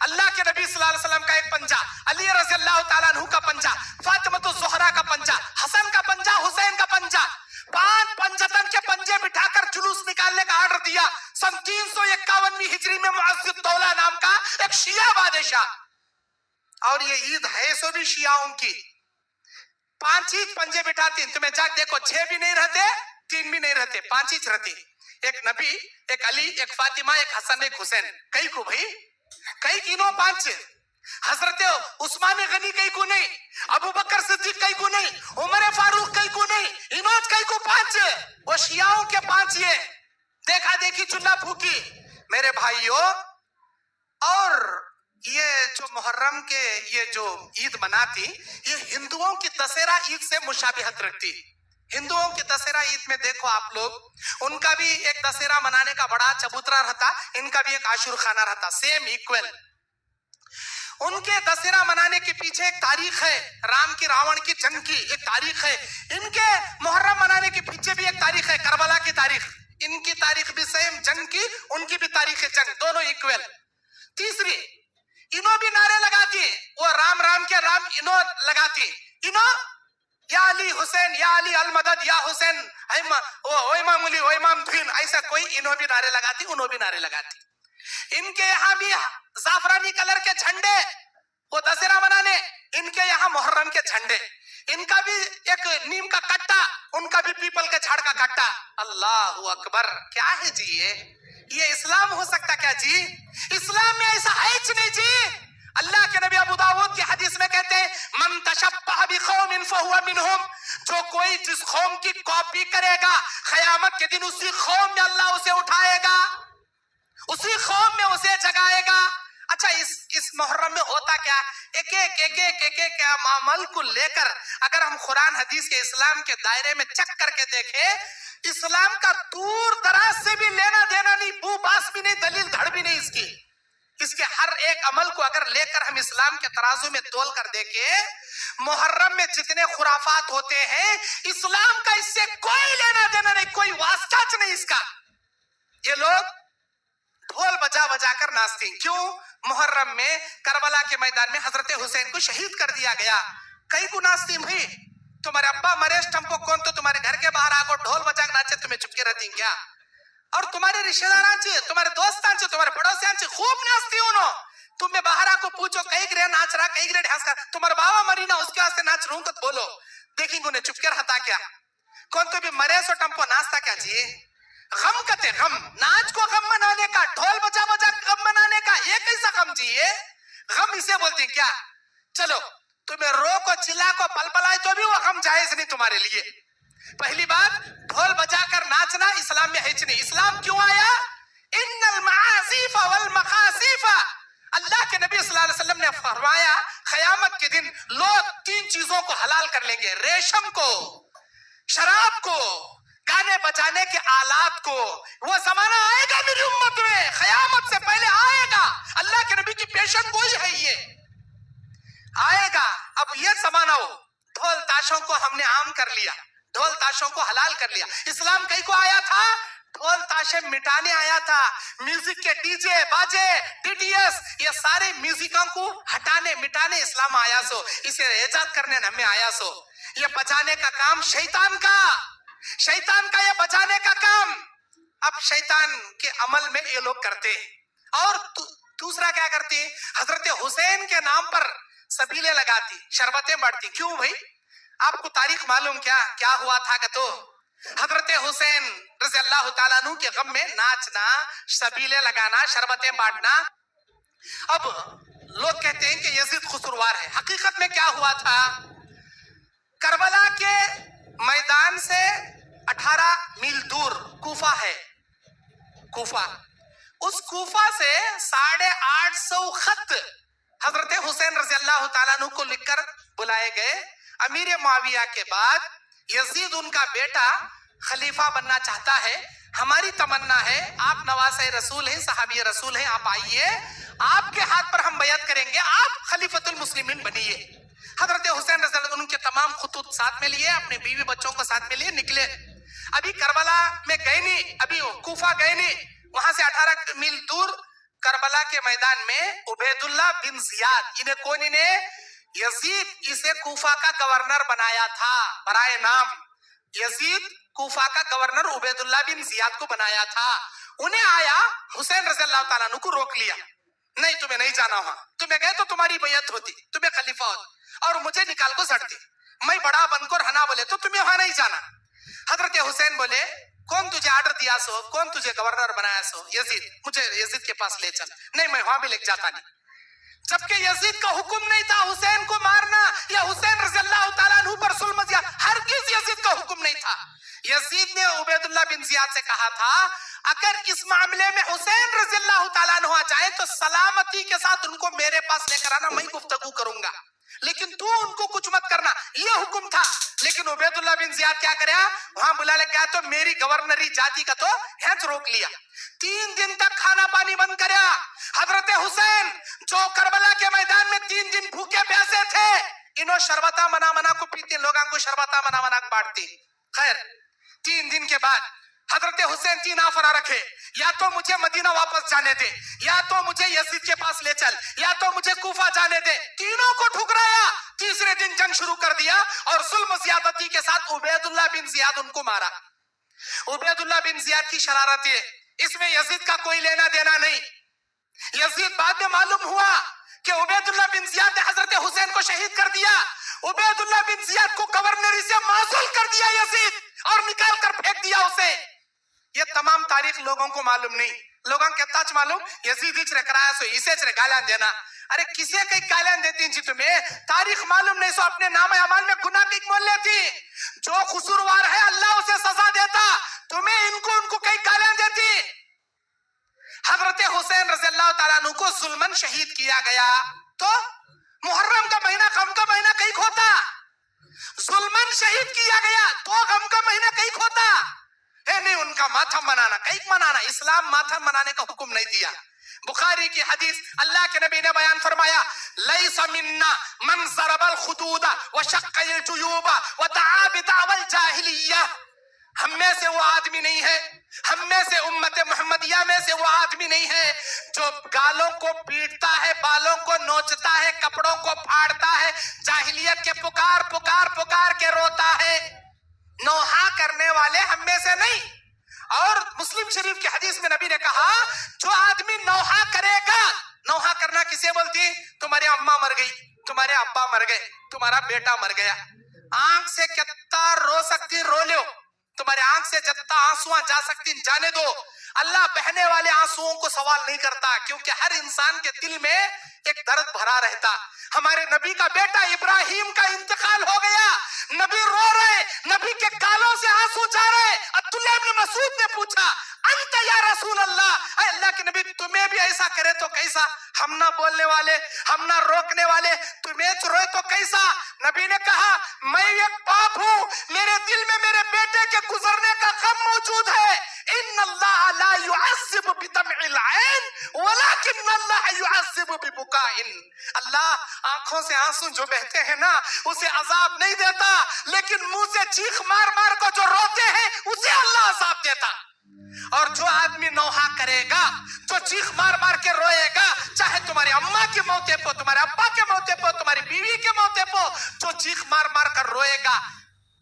A: اللہ کے نبی صلی اللہ علیہ وسلم کا ایک پنجہ، علی رضی اللہ تعالیٰ عنہ کا پنجہ، فاطمۃ الزہرا کا پنجہ، حسن کا پنجہ، حسین کا پنجہ، 5 پنجتن کے پنجے بٹھا کر جلوس نکالنے کا آرڈر دیا۔ 351ویں ہجری میں معز الدولہ نام کا ایک شیعہ بادشاہ، اور یہ عید ہے سو بھی شیعوں کی، 5 ہی پنجے بٹھاتی، تمہیں جا دیکھو 6 بھی نہیں رہتے، 3 بھی نہیں رہتے، 5 ہی رہتی۔ ایک نبی، ایک علی، ایک فاطمہ، ایک حسن، ایک حسین، کئی کو بھائی، کئی کینوں 5، حضرت عثمان غنی کئی کو نہیں، ابو بکر صدیق کئی کو نہیں، عمر فاروق کئی کو نہیں، انہوں کئی کو 5، وہ شیعوں کے 5 یہ دیکھا دیکھی چلا پھوکی۔ میرے بھائیوں، اور یہ جو محرم کے یہ جو عید مناتی، یہ ہندوؤں کی دسہرہ عید سے مشابہت رکھتی۔ ہندوؤں کی دسہرہ عید میں دیکھو آپ لوگ، ان کا بھی ایک دسہرہ منانے کا بڑا چبوترا رہتا، ان کا بھی ایک عاشور خانہ رہتا، سیم ایکویل۔ ان کے دسہرہ منانے کے پیچھے ایک تاریخ ہے، رام کی راون کی جنگ کی ایک تاریخ ہے، ان کے محرم منانے کے پیچھے بھی ایک تاریخ ہے، کربلا کی تاریخ، ان کی تاریخ بھی سیم جنگ کی، ان کی بھی تاریخ ہے جنگ، دونوں ایکویل۔ تیسری، انہوں بھی نعرے لگاتی ہیں، وہ رام رام کے رام انہوں لگاتی ہیں، انہوں یا علی حسین، یا علی المدد، یا حسین او امام علی، او امام دین، ایسا کوئی، انہوں بھی نعرے لگاتی، انہوں بھی نعرے لگاتی۔ ان کے یہاں بھی زعفرانی کلر کے جھنڈے، وہ دسہرہ منانے، ان کے یہاں محرم کے جھنڈے، ان کا بھی ایک نیم کا کٹا، ان کا بھی پیپل کے جھاڑ کا کٹا۔ اللہ اکبر، کیا ہے جی یہ اسلام ہو سکتا کیا جی؟ اسلام میں ایسا ہے نہیں جی۔ اللہ کے نبی ابو داؤد کی حدیث میں کہتے ہیں، من تشبہ بقوم فہو منہم، جو کوئی جس قوم کی کاپی کرے گا، قیامت کے دن اسی قوم میں اللہ اسے اٹھائے گا، اسی قوم میں اسے جگائے گا۔ اچھا، اس محرم میں ہوتا کیا؟ ایک عمل کو لے کر اگر ہم قرآن حدیث کے اسلام کے دائرے میں چک کر کے دیکھیں، اسلام کا دور دراز سے بھی لینا دینا نہیں، بو باس بھی نہیں، دلیل دھڑ بھی نہیں اس کی۔ اس کے ہر ایک عمل کو اگر لے کر ہم اسلام کے ترازو میں تول کر دیکھیں، محرم میں جتنے خرافات ہوتے ہیں، اسلام کا اس سے کوئی لینا دینا نہیں، کوئی واسطہ نہیں اس کا۔ یہ لوگ ڈھول بجا بجا کر ناچتے ہیں، کیوں؟ محرم میں کربلا کے میدان میں حضرت حسین کو شہید کر دیا گیا، کئی کو ناچتی ہیں بھائی؟ تمہارے ابا مرے ٹمپو کون تو تمہارے گھر کے باہر آگو ڈھول بجا کر ناچے، تمہیں چپکے رہتی ہیں کیا؟ اور تمہارے رشتہ داران چاہیے، تمہارے دوستان چاہیے، تمہارے پڑوسیان چاہیے، خوب ناچتی انہوں۔ تمہیں باہر آکو پوچھو کئی گرے ناچ رہا، کئی گرے ڈھانس کر، تمہارا بابا مری نا اس کے واسطے ناچ رہوں تو بولو، دیکھیں گے انہیں چپکے رہتا کیا؟ کون تو بھی مرے سو ٹمپو ناچتا کیا جی؟ غم کہتے غم، ناچ کو غم منانے کا، ڈھول بجا بجا غم منانے کا، یہ کیسا غم چاہیے؟ غم اسے بولتے ہیں کیا؟ چلو تمہیں رو کو چلا کو پل پلائے تو بھی وہ غم جائز نہیں تمہارے لیے. پہلی بات، ڈھول بجا کر ناچنا اسلام میں ہے نہیں. اسلام کیوں آیا؟ ان المعازف والمخاسف، اللہ کے نبی صلی اللہ علیہ وسلم نے فرمایا قیامت کے دن لوگ تین چیزوں کو حلال کر لیں گے، ریشم کو، شراب کو، گانے بجانے کے آلات کو. وہ زمانہ آئے گا میری امت میں، قیامت سے پہلے آئے گا. اللہ کے نبی کی پیشن گوئی ہے، یہ آئے گا. اب یہ زمانہ ہو، ڈھول تاشوں کو ہم نے عام کر لیا، ڈھول تاشوں کو حلال کر لیا. اسلام کئی کو آیا تھا؟ ڈھول تاشے مٹانے آیا تھا. میوزک کے ڈی جے باجے ڈی ٹی ایس یہ سارے میوزکوں کو ہٹانے مٹانے اسلام آیا سو، اسے ایجاد کرنے ہمیں آیا سو. یہ بچانے کا کام شیطان کا یہ بچانے کا کام اب شیطان کے عمل میں یہ لوگ کرتے. اور دوسرا کیا کرتی؟ حضرت حسین کے نام پر سبیلے لگاتی، شربتیں بانٹتی. کیوں بھائی؟ آپ کو تاریخ معلوم کیا ہوا تھا؟ کہ تو حضرت حسین رضی اللہ تعالیٰ عنہ کے غم میں ناچنا، سبیلے لگانا، شربتیں بانٹنا. اب لوگ کہتے ہیں کہ یزید قصوروار ہے. حقیقت میں کیا ہوا تھا؟ کربلا کے میدان سے 18 میل دور کوفہ ہے. کوفہ، اس کوفہ سے 850 خط حضرت حسین رضی اللہ تعالیٰ عنہ کو لکھ کر بلائے گئے. امیر معاویہ کے بعد یزید ان کا بیٹا خلیفہ بننا چاہتا ہے. ہماری تمنا ہے آپ نواسہ رسول ہیں، صحابی رسول ہیں، آپ آئیے، آپ کے ہاتھ پر ہم بیعت کریں گے، آپ خلیفۃ المسلمین بنیے. حضرت حسین رضی اللہ عنہ کے تمام خطوط ساتھ میں لیے، اپنے بیوی بچوں کو ساتھ میں لیے نکلے. ابھی کربلا میں گئے نہیں، ابھی کوفہ گئے نہیں. وہاں سے 18 میل دور کربلا کے میدان میں عبید اللہ بن زیاد، یزید اسے کوفہ کا گورنر بنایا تھا برائے نام. یزید کوفہ کا گورنر عبید اللہ بن زیاد کو بنایا تھا. انہیں آیا حسین رضی اللہ تعالیٰ عنہ کو روک لیا. نہیں تمہیں نہیں جانا وہاں، تمہیں گئے تو تمہاری بیعت ہوتی، تمہیں خلیفہ ہوتی، اور مجھے نکال کو سڑتی. میں بڑا بن کر ہنا بولے تو تمہیں وہاں نہیں جانا. حضرت حسین بولے کون تجھے آرڈر دیا سو، کون تجھے گورنر بنایا سو؟ یزید. مجھے یزید کے پاس لے چل. نہیں میں وہاں بھی لے جاتا نہیں. جبکہ یزید کا حکم نہیں تھا حسین کو مارنا یا حسین رضی اللہ تعالیٰ عنہ پر ظلم کیا، ہرگز یزید کا حکم نہیں تھا. یزید نے عبید اللہ بن زیاد سے کہا تھا اگر اس معاملے میں حسین رضی اللہ تعالیٰ عنہ آ جائے تو سلامتی کے ساتھ ان کو میرے پاس لے کر آنا، میں گفتگو کروں گا، لیکن تو ان کو کچھ مت کرنا. یہ حکم تھا. لیکن عبید اللہ بن زیاد کیا کریا؟ وہاں بلا لے گیا تو میری گورنری جاتی کا تو ہینچ روک لیا. 3 دن تک کھانا پانی بند کریا. حضرت حسین جو کربلا کے میدان میں 3 دن بھوکے پیاسے تھے، انہوں شربتا منا کو پیتے، لوگاں کو شربتا منا بانٹتی. خیر 3 دن کے بعد حضرت حسین 3 آفر رکھے، یا تو مجھے مدینہ واپس جانے دے، یا تو مجھے یزید کے پاس لے چل، یا تو مجھے کوفہ جانے دے. تینوں کو ٹھکرایا. تیسرے دن جنگ شروع کر دیا اور ظلم زیادتی کے ساتھ عبید اللہ بن زیاد ان کو مارا. عبید اللہ بن زیاد کی شرارت ہے، اس میں یزید کا کوئی لینا دینا نہیں. یزید بعد میں معلوم ہوا کہ عبید اللہ بن زیاد نے حضرت حسین کو شہید کر دیا. عبید اللہ بن زیاد کو گورنری سے معزول کر دیا یزید اور نکال کر پھینک دیا اسے. یہ تمام تاریخ لوگوں کو معلوم نہیں. لوگوں کہتا معلوم یزید اچھرے کرایا سو اسے اچھرے گالیاں دینا. ارے کسے کئی گالیاں دیتی ہیں جی تمہیں؟ تاریخ معلوم نہیں سو اپنے نام اعمال میں گناہ کی مول لیتی. جو قصوروار ہے اللہ اسے سزا دیتا، تمہیں ان کو کئی گالیاں دیتی. حضرت حسین رضی اللہ تعالیٰ عنہ کو ظلمن شہید کیا گیا تو محرم کا مہینہ غم کا مہینہ کئی کھوتا. ظلمن شہید کیا گیا تو غم کا مہینہ کئی کھوتا ہے. نہیں ان کا ماتھم منانا کئی منانا، اسلام ماتھم منانے کا حکم نہیں دیا. بخاری کی حدیث اللہ کے نبی نے بیان فرمایا لیس منا من ضرب الخدود وشق الجیوب ودعا بدعوى الجاہلیہ. ہم میں سے وہ آدمی نہیں ہے، ہم میں سے امت محمدیہ میں سے وہ آدمی نہیں ہے جو گالوں کو پیٹتا ہے، بالوں کو نوچتا ہے، کپڑوں کو پھاڑتا ہے، جاہلیت کے پکار کے روتا ہے. نوحہ کرنے والے ہم میں سے نہیں. اور مسلم شریف کی حدیث میں نبی نے کہا جو آدمی نوحہ کرے گا، نوحہ کرنا کسے بولتی؟ تمہاری اماں مر گئی، تمہارے ابا مر گئے، تمہارا بیٹا مر گیا، آنکھ سے کتنا رو سکتی رو لو، تمہارے آنکھ سے جتنا آنسواں جا سکتی جانے دو. اللہ بہنے والے آنسوؤں کو سوال نہیں کرتا، کیونکہ ہر انسان کے دل میں ایک درد بھرا رہتا. ہمارے نبی کا بیٹا ابراہیم کا انتقال ہو گیا، نبی رو رہے، نبی کے گالوں سے آنسو جا رہے. عبداللہ ابن مسعود نے پوچھا انت یا رسول اللہ، اے اللہ کے نبی تمہیں بھی ایسا کرے تو کیسا؟ ہم نہ بولنے والے، ہم نہ روکنے والے، تمہیں روئے تو کیسا؟ نبی نے کہا میں ایک باپ ہوں، میرے دل میں میرے بیٹے کے گزرنے کا غم موجود ہے. ان اللہ لا يعذب بدمع العین ولكن اللہ يعذب ببکاء. اللہ آنکھوں سے آنسو جو بہتے ہیں نا اسے عذاب نہیں دیتا، لیکن منہ سے چیخ مار مار کو جو روتے ہیں اسے اللہ عذاب دیتا. اور جو آدمی نوحہ کرے گا، جو چیخ مار مار کے روئے گا، چاہے تمہاری اماں کے موتے پہ، تمہارے ابا کے موتے پہ، تمہاری بیوی کے موتے پہ، جو چیخ مار مار کر روئے گا،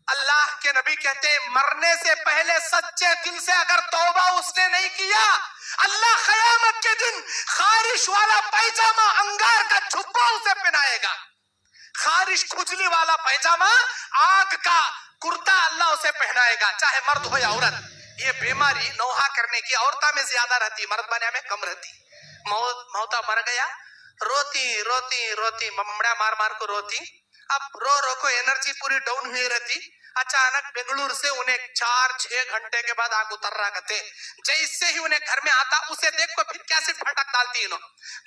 A: اللہ کے نبی کہتے ہیں مرنے سے پہلے سچے دل سے اگر توبہ اس نے نہیں کیا، اللہ قیامت کے دن خارش والا پیجامہ انگار کا جھبا اسے پہنائے گا. خارش کھجلی والا پیجامہ، آگ کا کرتا اللہ اسے پہنائے گا، چاہے مرد ہو یا عورت. یہ بیماری نوحہ کرنے کی عورتوں میں زیادہ رہتی، مرد بنے میں کم رہتی. موتا مر گیا، روتی روتی روتی ممڑا مار مار کو روتی. اب رو رو کو انرجی پوری ڈاؤن ہوئی رہتی. اچانک بنگلور سے انہیں 4-6 گھنٹے کے بعد آگ اتر رہا کرتے. جیسے ہی انہیں گھر میں آتا اسے دیکھ کو پھر کیسے پھٹک ڈالتی انہوں.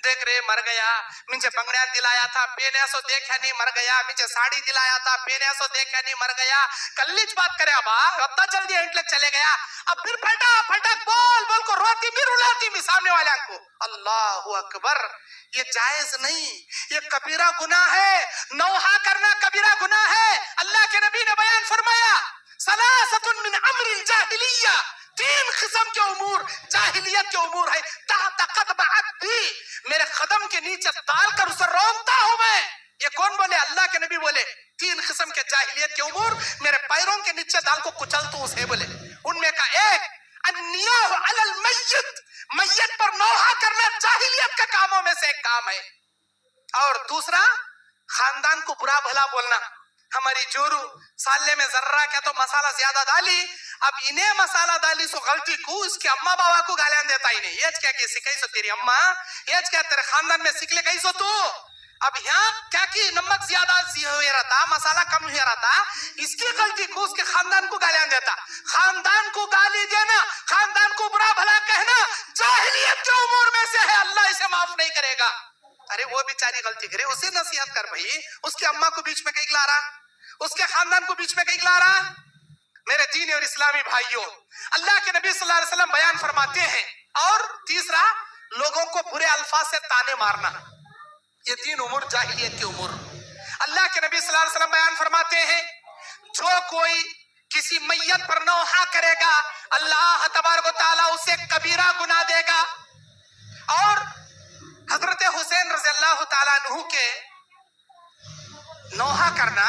A: دیکھ رہے مر گیا، مجھے بنگڑیاں دلایا تھا پینے سو دیکھا نہیں مر گیا، مجھے ساڑی دلایا تھا پینے سو دیکھا نہیں مر گیا. کلیج بات کرے ابا اتنا جلدی انٹلیکٹ چلے گیا. اب پھر پھٹک بول بول کو روتی بھی رلاتی بھی سامنے والے کو. اللہ اکبر، یہ جائز نہیں، یہ کبیرہ گناہ ہے. نوحہ کرنا کبیرہ گناہ ہے. اللہ کے نبی نے بیان فرمایا ثلاثۃ من امر الجاہلیہ، 3 قسم کے امور جاہلیت کے امور ہے. تحت قدم عبدی، میرے قدم کے نیچے ڈال کر اسے روکتا ہوں میں. یہ کون بولے؟ اللہ کے نبی بولے 3 قسم کے جاہلیت کے امور میرے پیروں کے نیچے ڈال کو کچلتا ہوں اسے بولے. ان میں کا ایک النیاح علی المیت، میت پر نوحہ کرنا جاہلیت کے کاموں میں سے ایک کام ہے. اور دوسرا خاندان کو برا بھلا بولنا. ہماری جورو سالے میں ذرہ کیا تو مسالہ زیادہ ڈالی، اب انہیں مسالہ ڈالی سو غلطی کو اس کے اماں بابا کو گالیاں دیتا انہیں. یہ کیا کہ سکھائی سو تیری اماں، یہ کیا تیرے خاندان میں سکھ لے کہیں سو تو. اب یہاں کیا کہ نمک زیادہ ہوئے رہتا، مسالہ کم ہوئے رہتا، اس کی غلطی کو اس کے خاندان کو گالیاں دیتا. خاندان کو گالی دینا، خاندان کو برا بھلا کہنا جاہلیت کے امور میں سے ہے، اللہ اسے معاف نہیں کرے گا. ارے وہ بیچاری غلطی کرے اسے نصیحت کر بھائی، اس کی اماں کو بیچ میں کہیں لا رہا، اس کے خاندان کو بیچ میں کہیں لا رہا. میرے دینی اور اسلامی بھائیوں، اللہ کے نبی صلی اللہ علیہ وسلم بیان فرماتے ہیں. اور تیسرا لوگوں کو برے الفاظ سے تانے مارنا. یہ 3 امور جاہلیت کے امور. اللہ کے نبی صلی اللہ علیہ وسلم بیان فرماتے ہیں جو کوئی کسی میت پر نوحہ کرے گا اللہ تبارک و تعالیٰ اسے کبیرہ گناہ دے گا. اور حضرت حسین رضی اللہ تعالیٰ عنہ کے نوحہ کرنا،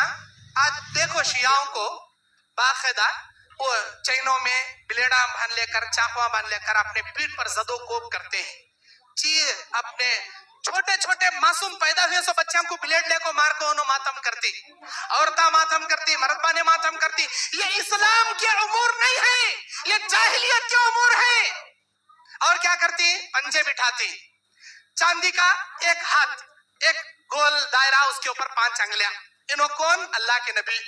A: آج دیکھو شیعوں کو باقاعدہ وہ چینوں میں بلیڈاں باندھ لے کر، چاقواں باندھ لے کر اپنے پیٹھ پر زد و کوب کرتے ہیں. اپنے چھوٹے چھوٹے معصوم پیدا ہوئے سو بچوں کو بلیڈ لے کو مار کو انہوں ماتم کرتی، عورتیں ماتم کرتی، مردانے ماتم کرتی. یہ اسلام کے امور نہیں ہے، یہ جاہلیت کے امور ہے. اور کیا کرتی؟ پنجے بٹھاتی، چاندی کا ایک ہاتھ، ایک گول دائرہ، اس کے اوپر 5 انگلیاں. انہوں کون؟ اللہ کے نبی.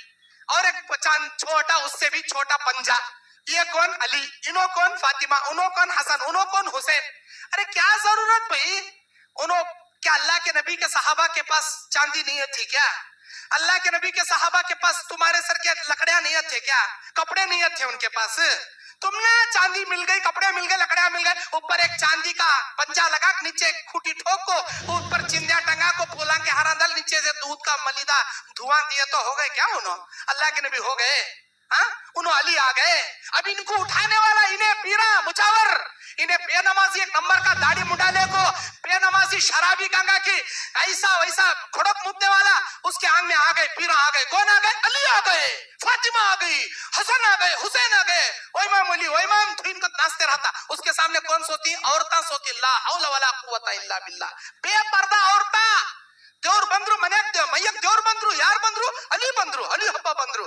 A: اور ایک چھوٹا، اس سے بھی چھوٹا پنجا. یہ کون؟ علی. انہوں کون؟ فاطمہ. انہوں کون؟ حسن. انہوں کون؟ حسین. ارے کیا ضرورت بھئی؟ انہوں کیا اللہ کے نبی کے صحابہ کے پاس چاندی نہیں تھی کیا؟ اللہ کے نبی کے صحابہ کے پاس تمہارے سر کے لکڑیاں نہیں تھے کیا؟ کپڑے نہیں تھے ان کے پاس؟ تم نے چاندی مل گئی، کپڑے مل گئے، لکڑیاں مل گئے، اوپر ایک چاندی کا پنجا لگا، نیچے ایک کھوٹی ٹھوک کو، اوپر چندیا ٹنگا کو، پھولاں کے ہارا ڈال، نیچے سے دودھ کا ملیدہ دھواں دیے تو ہو گئے کیا انہوں؟ اللہ کے نبی ہو گئے. انہوں علی آ گئے. اب ان کو اٹھانے والا انہیں پیرا مجاور، انہیں بے نمازی ایک نمبر کا داڑھی منڈالے کو، بے نمازی شرابی گنگا کی ایسا ویسا کھڑک مدنے والا، اس کے آنگ میں آ گئے، پیرا آ گئے. کون آ گئے؟ علی آ گئے، فاطمہ آ گئی، حسن آ گئے، حسین آ گئے. او امام علی، او امام تو ان کو ناچتے رہتا. اس کے سامنے کون سوتی؟ عورتیں سوتی. لا حول ولا قوت الا باللہ. بے پردہ عورتیں دیور بندرو منیک دیو میک ದೇವ್ರ ಬಂದ್ರು, ಯಾರು ಬಂದ್ರು? ಅಲಿ ಬಂದ್ರು, ಅಲಿ ಹಬ್ಬ ಬಂದ್ರು.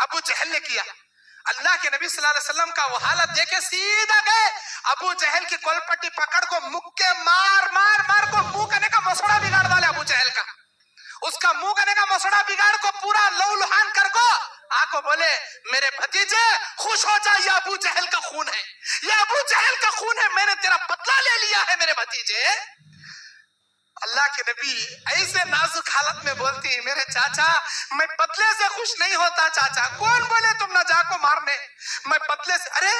A: ابو جہل نے کیا. اللہ کے نبی صلی اللہ علیہ وسلم کا وہ حالت دیکھے سیدھا گئے ابو جہل کی کول پٹی پکڑ کو مکے مار مار مار کو منہ کرنے کا مسوڑا بگاڑ ڈالے ابو جہل کا. اس کا منہ کرنے کا مسوڑا بگاڑ کو پورا لو لہان کر کو آکو بولے میرے بھتیجے خوش ہو جا, یہ ابو جہل کا خون ہے, یہ ابو جہل کا خون ہے, میں نے تیرا بدلہ لے لیا ہے میرے بھتیجے. اللہ کے نبی ایسے نازک حالت میں بولتی ہے میرے چاچا میں بدلے سے خوش نہیں ہوتا. چاچا کون بولے تم نہ جا کو مارنے, میں بدلے سے, ارے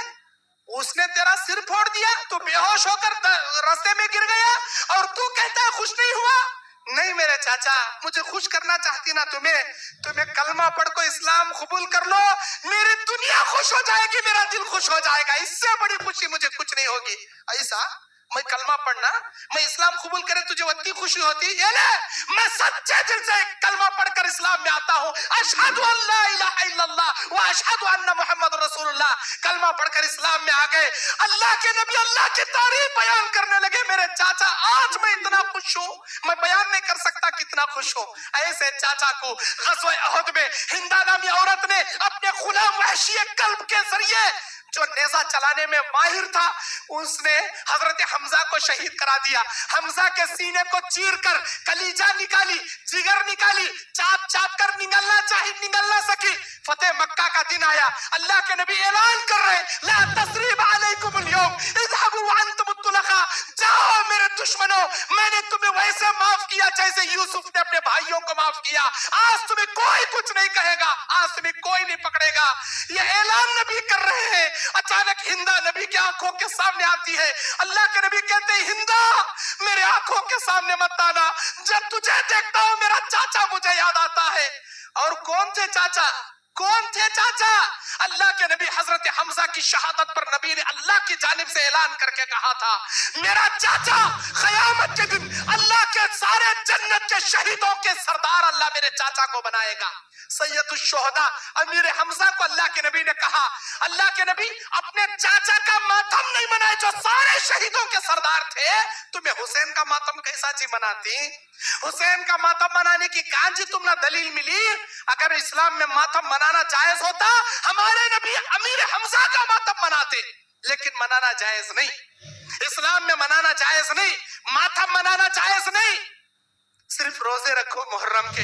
A: اس نے تیرا سر پھوڑ دیا, تو بے ہوش ہو کر راستے میں گر گیا اور تو کہتا ہے خوش نہیں ہوا. نہیں میرے چاچا مجھے خوش کرنا چاہتی نا تمہیں کلمہ پڑھ کو اسلام قبول کر لو, میری دنیا خوش ہو جائے گی, میرا دل خوش ہو جائے گا, اس سے بڑی خوشی مجھے کچھ نہیں ہوگی. ایسا میں کلمہ پڑھنا, میں اسلام قبول کرے تجھے اتنی خوشی ہوتی, یہ لے میں سچے دل سے کلمہ پڑھ کر اسلام میں آتا ہوں, اشہد ان لا الہ الا اللہ و اشہد ان محمد رسول اللہ. کلمہ پڑھ کر اسلام میں آ گئے. اللہ کے نبی اللہ کی تعریف بیان کرنے لگے. میرے چاچا آج میں اتنا خوش ہوں میں بیان نہیں کر سکتا کتنا خوش ہوں. ایسے چاچا کو غزوہ احد میں ہندا نامی عورت نے اپنے غلام وحشی قلب کے ذریعے جو نیزہ چلانے میں ماہر تھا, اس نے حضرت حمزہ کو شہید کرا دیا. حمزہ کے سینے کو چیر کر کلیجہ نکالی, جگر نکالی, چاپ چاپ کر نگلنا چاہی نگل نہ سکی. فتح مکہ کا دن آیا, اللہ کے نبی اعلان کر رہے لا تثریب علیکم اليوم اذهبوا وانتم الطلقاء, جاؤ میرے دشمنوں میں نے تمہیں ویسے معاف کیا جیسے یوسف نے اپنے بھائیوں کو معاف کیا. آج تمہیں کوئی کچھ نہیں کہے گا, آج تمہیں کوئی نہیں پکڑے گا. یہ اعلان نبی کر رہے ہیں. اچانک ہندا نبی کی آنکھوں کے سامنے آتی ہے. اللہ کے نبی کہتے ہیں ہندا میرے آنکھوں کے سامنے مت آنا, جب تجھے دیکھتا ہوں میرا چاچا مجھے یاد آتا ہے. اور کون تھے چاچا, کون تھے چاچا؟ اللہ کے نبی حضرت حمزہ کی شہادت پر نبی نے اللہ کی جانب سے اعلان کر کے کہا تھا میرا چاچا قیامت کے دن اللہ کے سارے جنت کے شہیدوں کے سردار اللہ میرے چاچا کو بنائے گا. سید الشہداء امیر حمزہ کو اللہ کے نبی نے کہا اللہ کے نبی اپنے چاچا کا ماتم نہیں منائے جو سارے شہیدوں کے سردار تھے, تمہیں حسین کا ماتم کیسا جی مناتی؟ حسین کا ماتم منانے کی کہاں جی تم نہ دلیل ملی؟ اگر اسلام میں ماتم منانا جائز ہوتا ہمارے نبی امیر حمزہ کا ماتم مناتے, لیکن منانا جائز نہیں. اسلام میں منانا جائز نہیں, ماتم منانا جائز نہیں. صرف روزے رکھو محرم کے,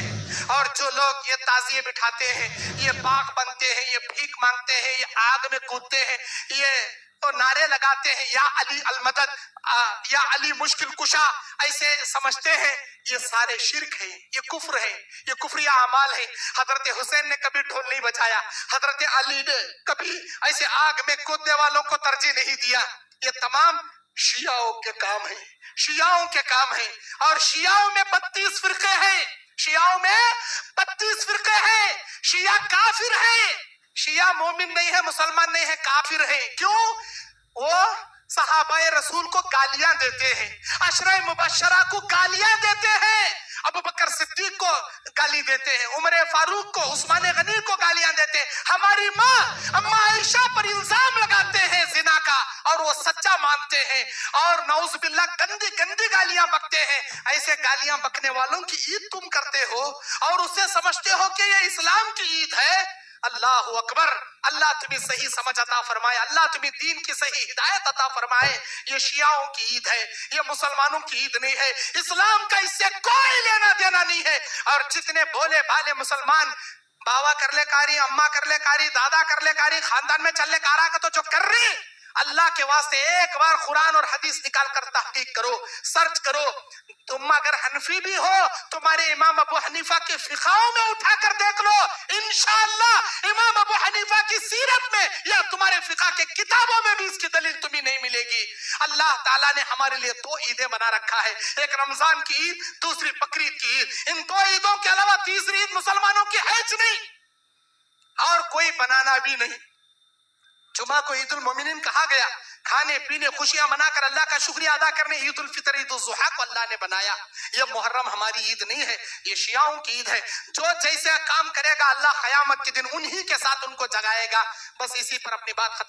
A: اور جو لوگ یہ تعزیے بٹھاتے ہیں, یہ باغ بنتے ہیں, یہ بھیک مانگتے ہیں, یہ آگ میں کودتے ہیں, یہ تو نعرے لگاتے ہیں یا علی المدد یا علی مشکل کشا, ایسے سمجھتے ہیں, یہ سارے شرک ہیں, یہ کفر ہے, یہ کفری اعمال ہیں. حضرت حسین نے کبھی ڈھول نہیں بجایا, حضرت علی نے کبھی ایسے آگ میں کودنے والوں کو ترجیح نہیں دیا. یہ تمام شیعوں کے کام ہیں, شیعوں کے کام ہیں. اور شیعوں میں 32 فرقے ہیں, شیعوں میں 32 فرقے ہیں. شیعہ کافر ہیں, شیعہ مومن نہیں ہے, مسلمان نہیں ہے, کافر ہیں. کیوں؟ وہ صحابہ رسول کو گالیاں دیتے ہیں, عشرہ مبشرہ کو گالیاں دیتے ہیں, ابو بکر صدیق کو گالی دیتے ہیں, عمر فاروق کو, عثمان غنی کو گالیاں دیتے ہیں, ہماری ماں اما عائشہ پر الزام لگاتے ہیں زنا کا اور وہ سچا مانتے ہیں, اور نعوذ باللہ گندی گندی گالیاں بکتے ہیں. ایسے گالیاں بکنے والوں کی عید تم کرتے ہو اور اسے سمجھتے ہو کہ یہ اسلام کی عید ہے. اللہ اکبر, اللہ تمہیں صحیح سمجھ عطا فرمائے, اللہ تمہیں دین کی صحیح ہدایت عطا فرمائے. یہ شیعوں کی عید ہے, یہ مسلمانوں کی عید نہیں ہے. اسلام کا اس سے کوئی لینا دینا نہیں ہے. اور جتنے بولے بالے مسلمان باوا کر لے کاری, اماں کر لے کاری, دادا کر لے کاری, خاندان میں چل لے کارا کا, تو جو کر رہی اللہ کے واسطے ایک بار قرآن اور حدیث نکال کر تحقیق کرو, سرچ کرو. تم اگر حنفی بھی ہو, تمہارے امام ابو حنیفہ کے فقہوں میں اٹھا کر دیکھ لو, انشاءاللہ امام ابو حنیفہ کی سیرت میں یا تمہارے فقہ کے کتابوں میں بھی اس کی دلیل تمہیں نہیں ملے گی. اللہ تعالیٰ نے ہمارے لیے 2 عیدیں بنا رکھا ہے, ایک رمضان کی عید, دوسری بقرعید کی عید. ان 2 عیدوں کے علاوہ تیسری عید مسلمانوں کی ہے نہیں, اور کوئی بنانا بھی نہیں. جمعہ کو عید المومنین کہا گیا, کھانے پینے خوشیاں منا کر اللہ کا شکریہ ادا کرنے. عید الفطر عید الضحیٰ کو اللہ نے بنایا. یہ محرم ہماری عید نہیں ہے, یہ شیعوں کی عید ہے. جو جیسے کام کرے گا اللہ قیامت کے دن انہی کے ساتھ ان کو جگائے گا. بس اسی پر اپنی بات ختم